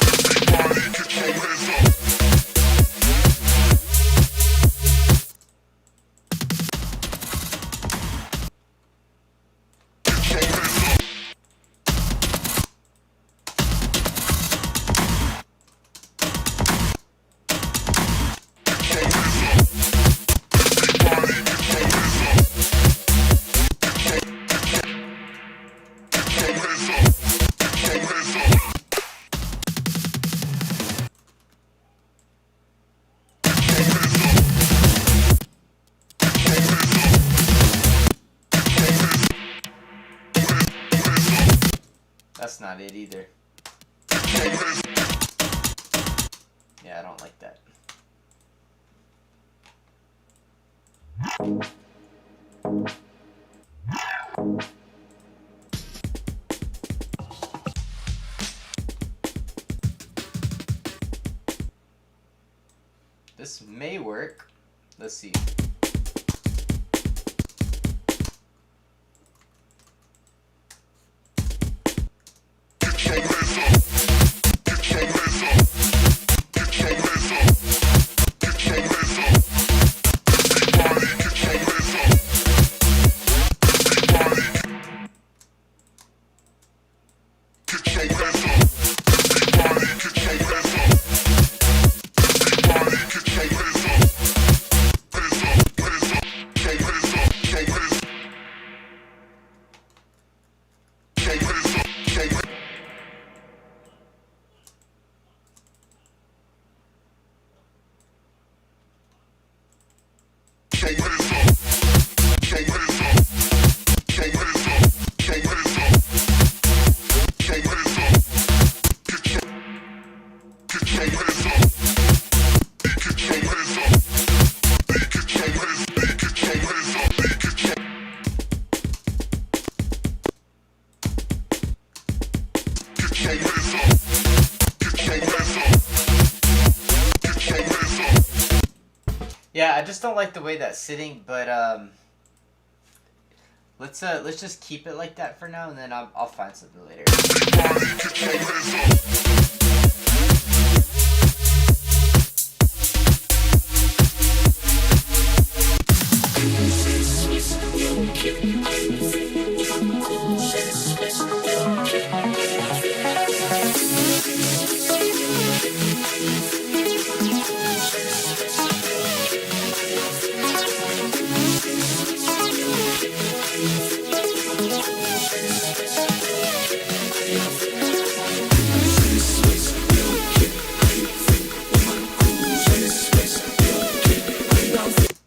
That's not it either. Yeah, I don't like that. This may work. Let's see. Yeah, I just don't like the way that's sitting, but let's just keep it like that for now, and then I'll find something later.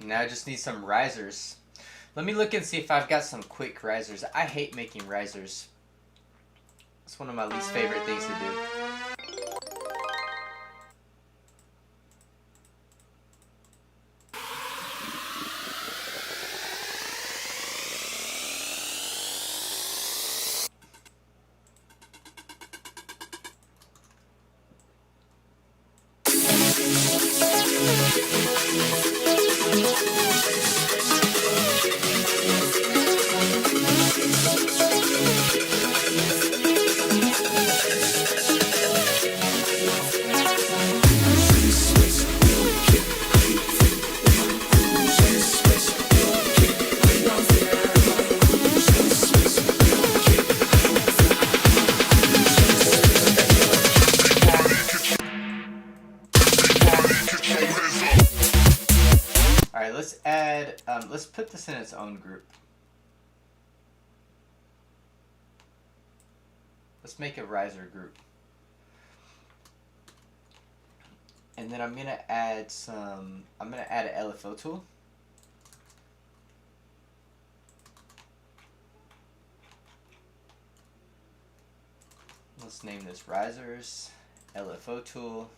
Now I just need some risers. Let me look and see if I've got some quick risers. I hate making risers. It's one of my least favorite things to do. let's add, let's put this in its own group. Let's make a riser group. And then I'm gonna add an LFO tool. Let's name this risers, LFO tool.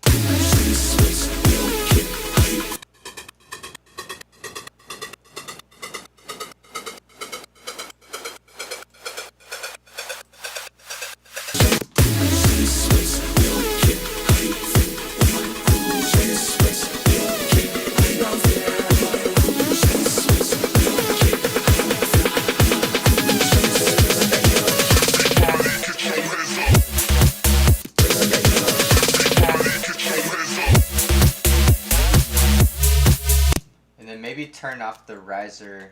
Turn off the riser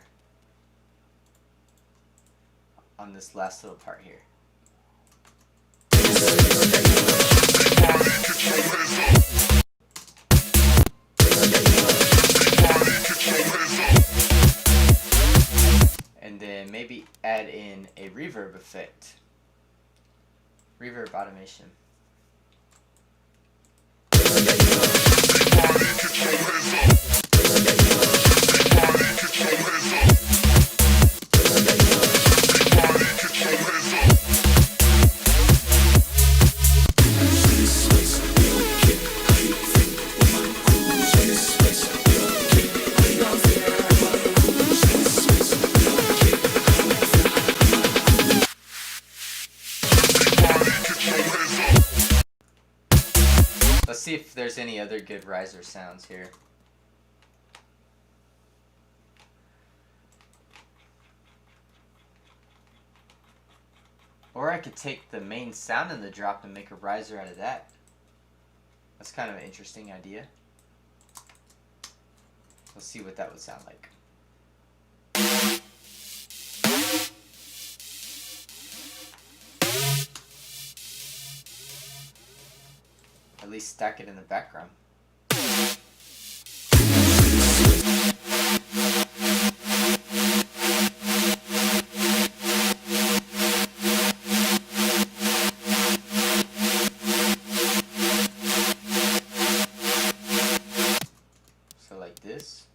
on this last little part here. And then maybe add in a reverb effect. Reverb automation. Let's see if there's any other good riser sounds here. Or I could take the main sound in the drop and make a riser out of that. That's kind of an interesting idea. Let's see what that would sound like. At least stack it in the background. So like this.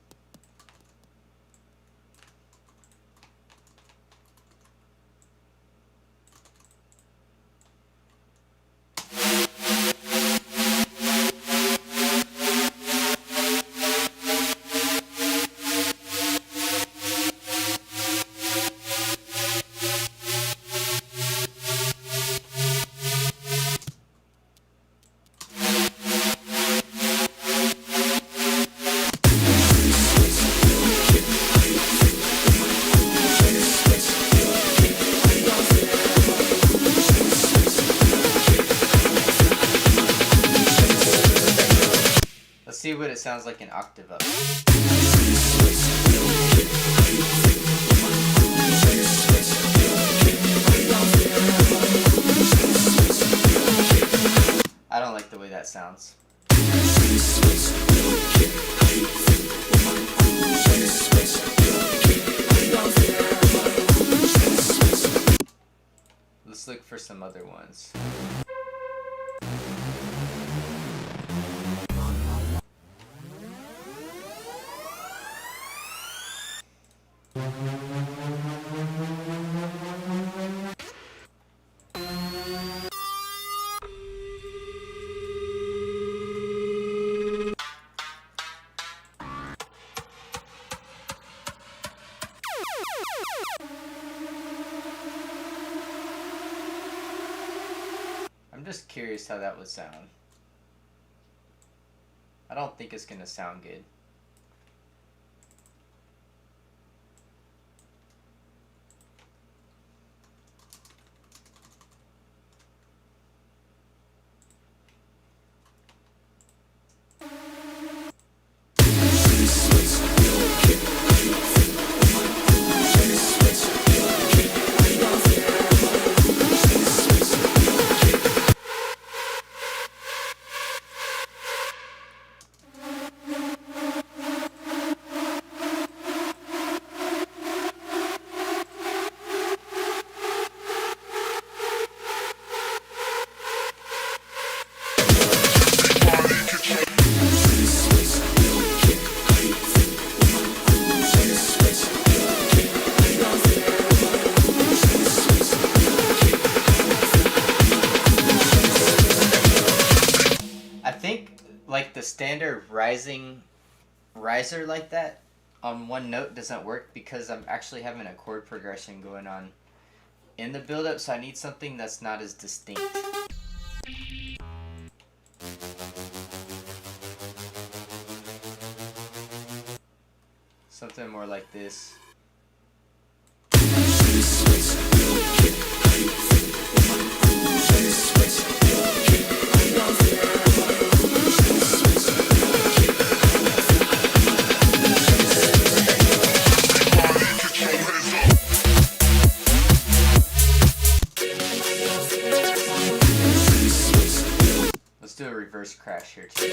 See what it sounds like an octave up. I don't like the way that sounds. Let's look for some other ones. I'm just curious how that would sound. I don't think it's gonna sound good. like the standard riser like that on one note doesn't work because I'm actually having a chord progression going on in the build-up, so I need something that's not as distinct. Something more like this. Let's do a reverse crash here too.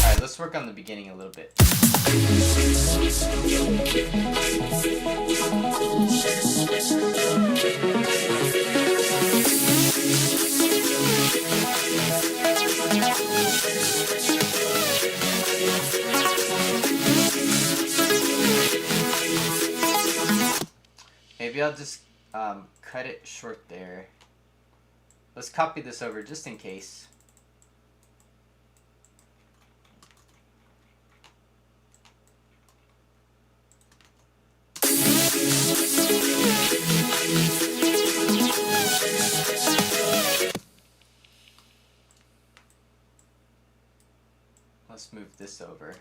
Alright, let's work on the beginning a little bit. Maybe I'll just cut it short there. Let's copy this over just in case. Let's move this over.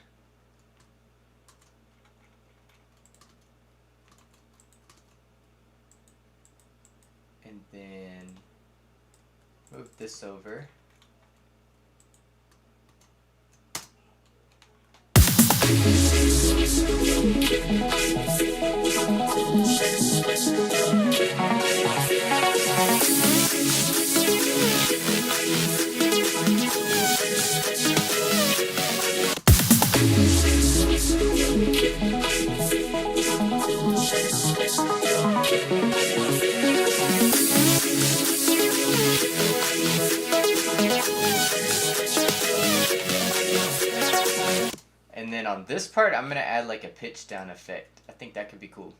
And then move this over. And then on this part, I'm going to add like a pitch down effect. I think that could be cool.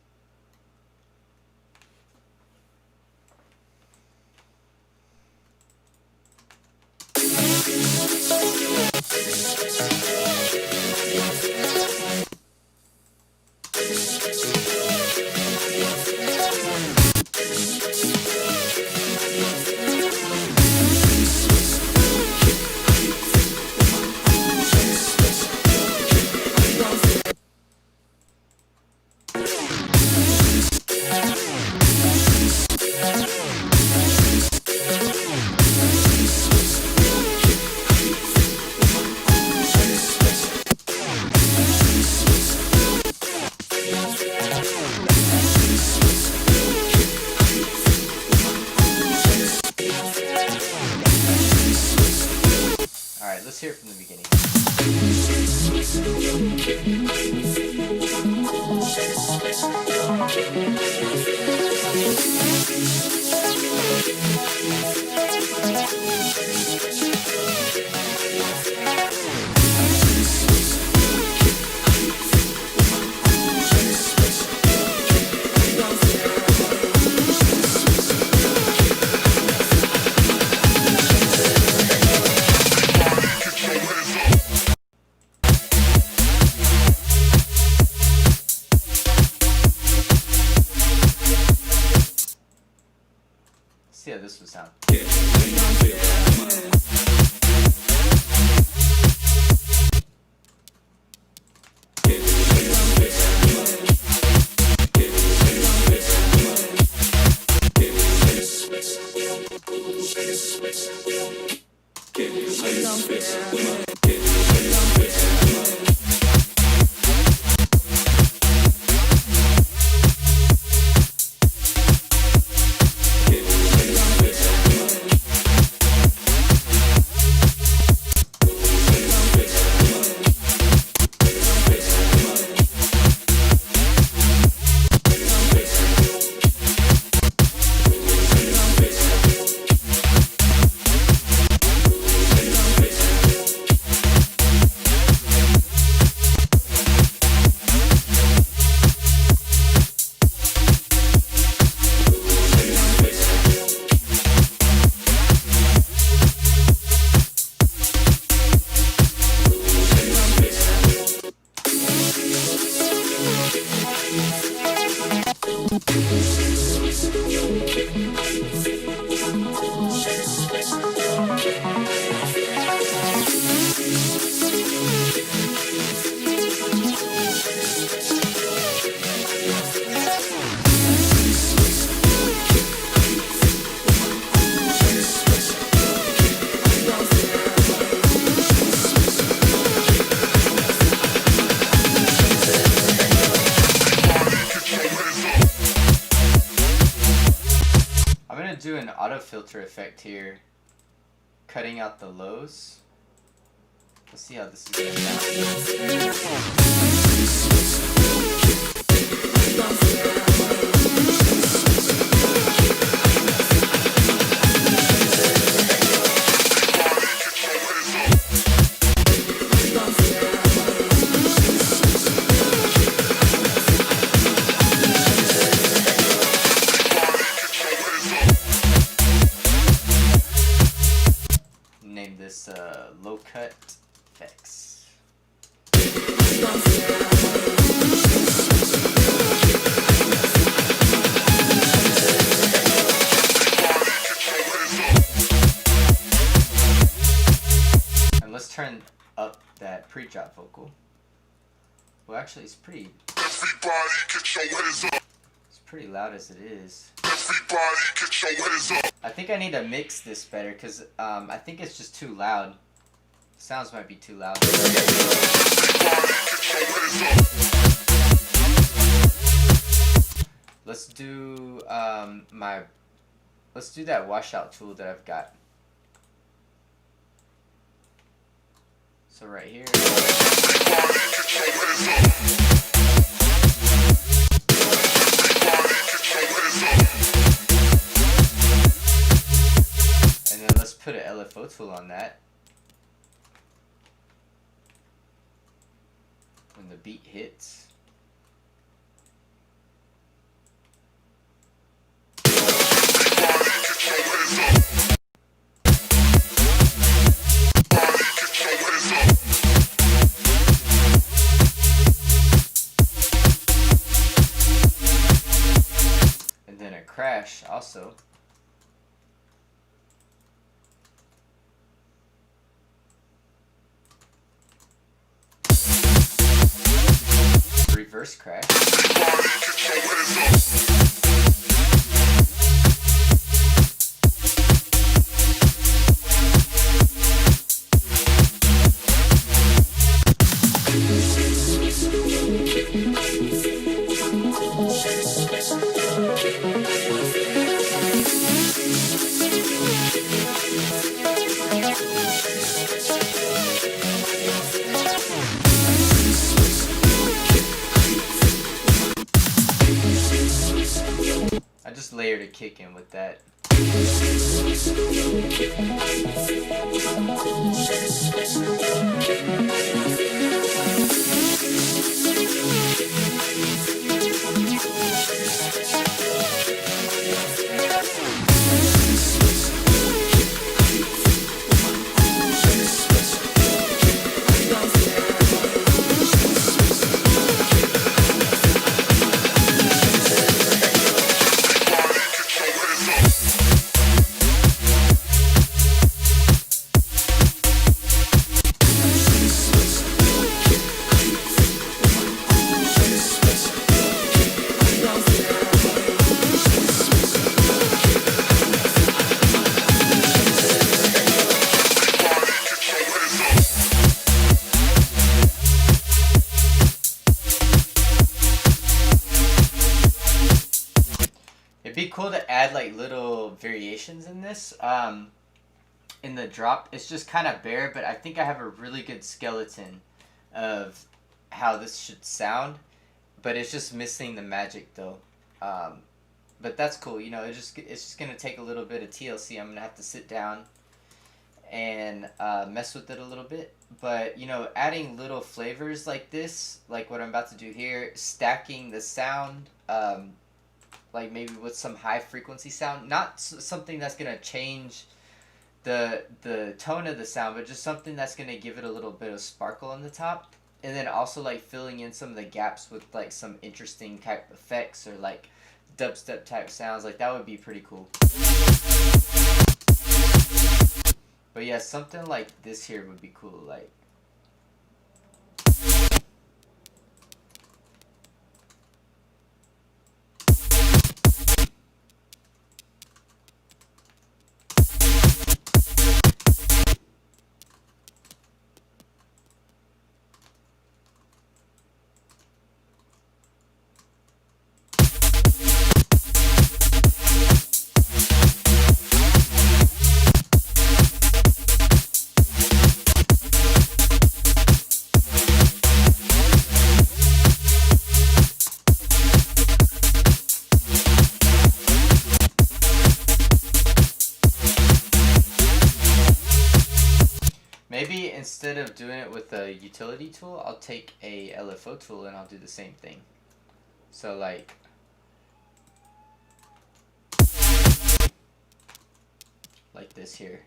Do an auto filter effect here, cutting out the lows. Let's see how this is going to low cut effects. And let's turn up that pre-drop vocal. Well, actually, it's pretty. Everybody get your hands up. It's pretty loud as it is. Everybody get your hands up. I think I need to mix this better because I think it's just too loud. Sounds might be too loud. Let's do let's do that washout tool that I've got. So right here. And then let's put an LFO tool on that. When the beat hits. And then a crash also. Reverse crash. I just layered a kick in with that. It'd be cool to add like little variations in this. In the drop, it's just kind of bare, but I think I have a really good skeleton of how this should sound, but it's just missing the magic though. But that's cool, you know. It's just gonna take a little bit of TLC. I'm gonna have to sit down and mess with it a little bit. But you know, adding little flavors like this, like what I'm about to do here, stacking the sound, like maybe with some high frequency sound, not something that's gonna change the tone of the sound, but just something that's gonna give it a little bit of sparkle on the top, and then also like filling in some of the gaps with like some interesting type effects or like dubstep type sounds. Like that would be pretty cool. But yeah, something like this here would be cool. Like. Maybe instead of doing it with a utility tool, I'll take a LFO tool and I'll do the same thing. So like, this here.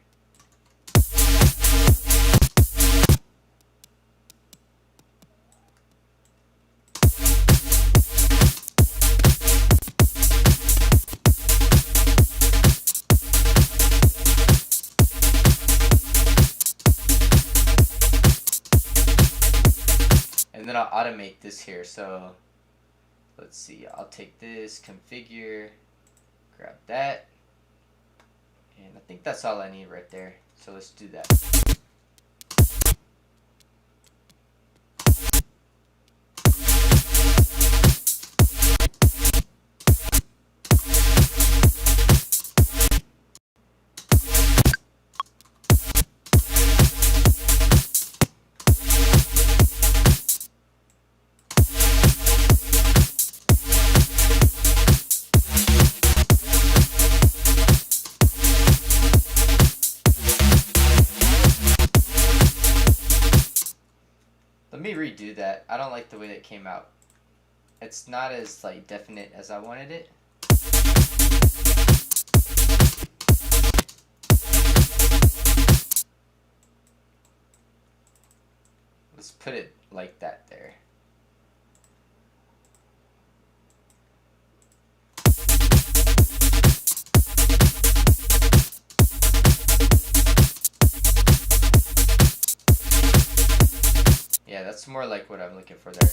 And then I'll automate this here. So let's see, I'll take this, configure, grab that, and I think that's all I need right there. So let's do that. Let me redo that. I don't like the way that came out. It's not as like definite as I wanted it. Let's put it like that there. Yeah, that's more like what I'm looking for there.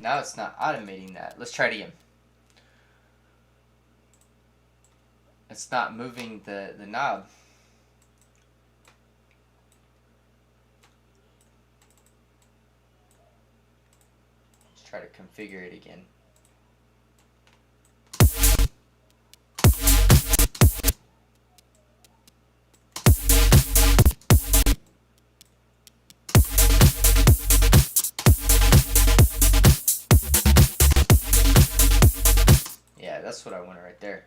Now it's not automating that. Let's try it again. It's not moving the knob. Let's try to configure it again. That's what I wanted right there.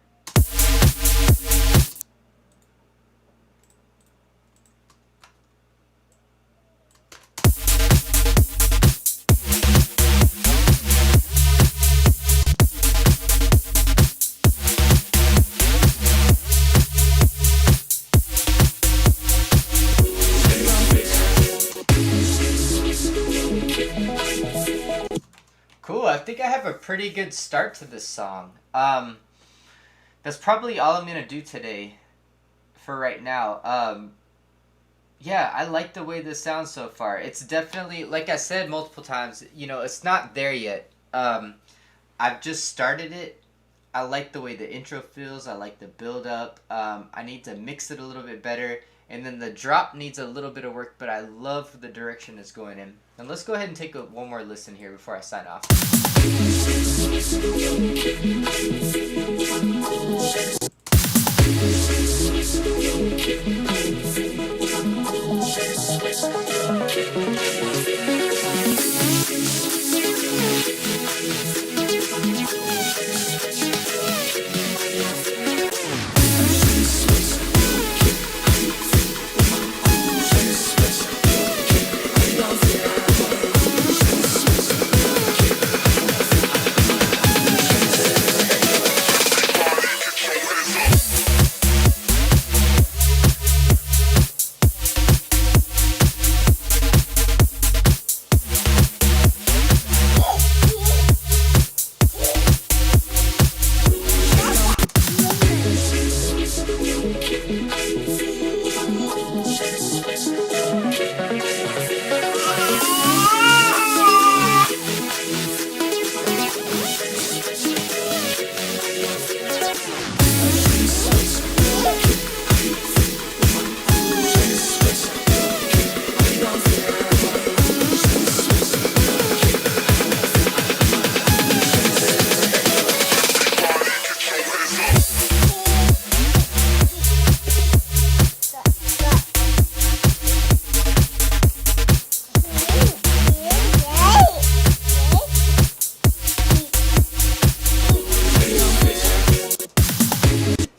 Cool, I think I have a pretty good start to this song. That's probably all I'm gonna do today for right now. Yeah, I like the way this sounds so far. It's definitely, like I said multiple times, you know, it's not there yet. I've just started it. I like the way the intro feels. I like the build up. I need to mix it a little bit better. And then the drop needs a little bit of work, but I love the direction it's going in. And let's go ahead and take one more listen here before I sign off.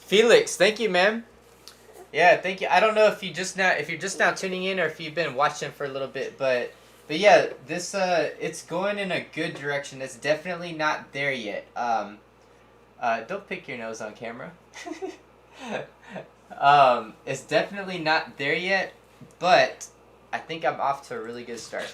Felix, thank you, man. Yeah, thank you. I don't know if you're just now tuning in or if you've been watching for a little bit, but yeah, this it's going in a good direction. It's definitely not there yet. Don't pick your nose on camera. It's definitely not there yet, but I think I'm off to a really good start.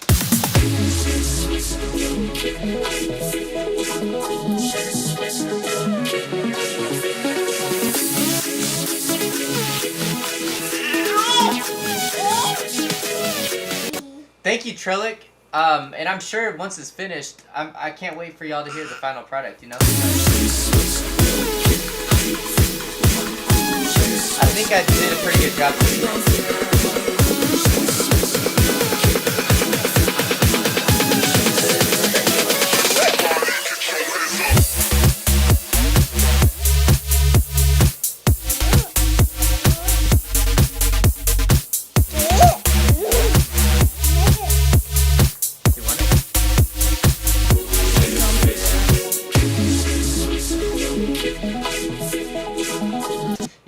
Thank you, Trillic. And I'm sure once it's finished, I can't wait for y'all to hear the final product, you know? I think I did a pretty good job today.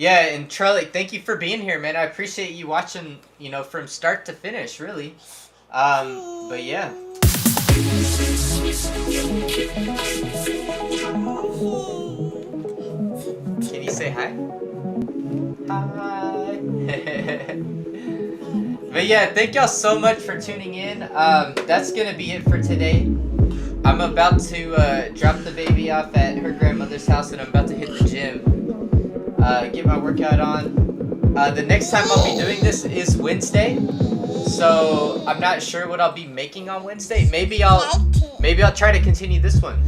Yeah, and Charlie, thank you for being here, man. I appreciate you watching, you know, from start to finish, really. But yeah. Can you say hi? Hi. But yeah, thank y'all so much for tuning in. That's gonna be it for today. I'm about to drop the baby off at her grandmother's house, and I'm about to hit the gym. Get my workout on. The next time I'll be doing this is Wednesday, so I'm not sure what I'll be making on Wednesday. Maybe I'll try to continue this one.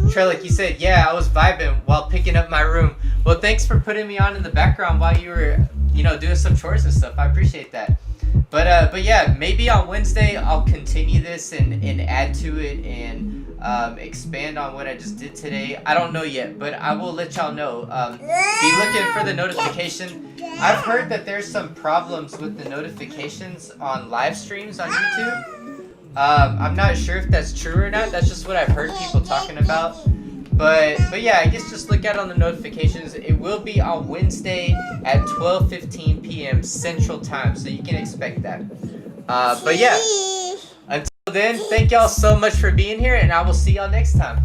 Trellick, you said, yeah, I was vibing while picking up my room. Well, thanks for putting me on in the background while you were, you know, doing some chores and stuff. I appreciate that. But yeah, maybe on Wednesday I'll continue this and add to it and expand on what I just did today. I don't know yet, but I will let y'all know. Be looking for the notification. I've heard that there's some problems with the notifications on live streams on YouTube. I'm not sure if that's true or not. That's just what I've heard people talking about. But yeah, I guess just look out on the notifications. It will be on Wednesday at 12:15 p.m. Central Time, so you can expect that. But yeah, until then, thank y'all so much for being here, and I will see y'all next time.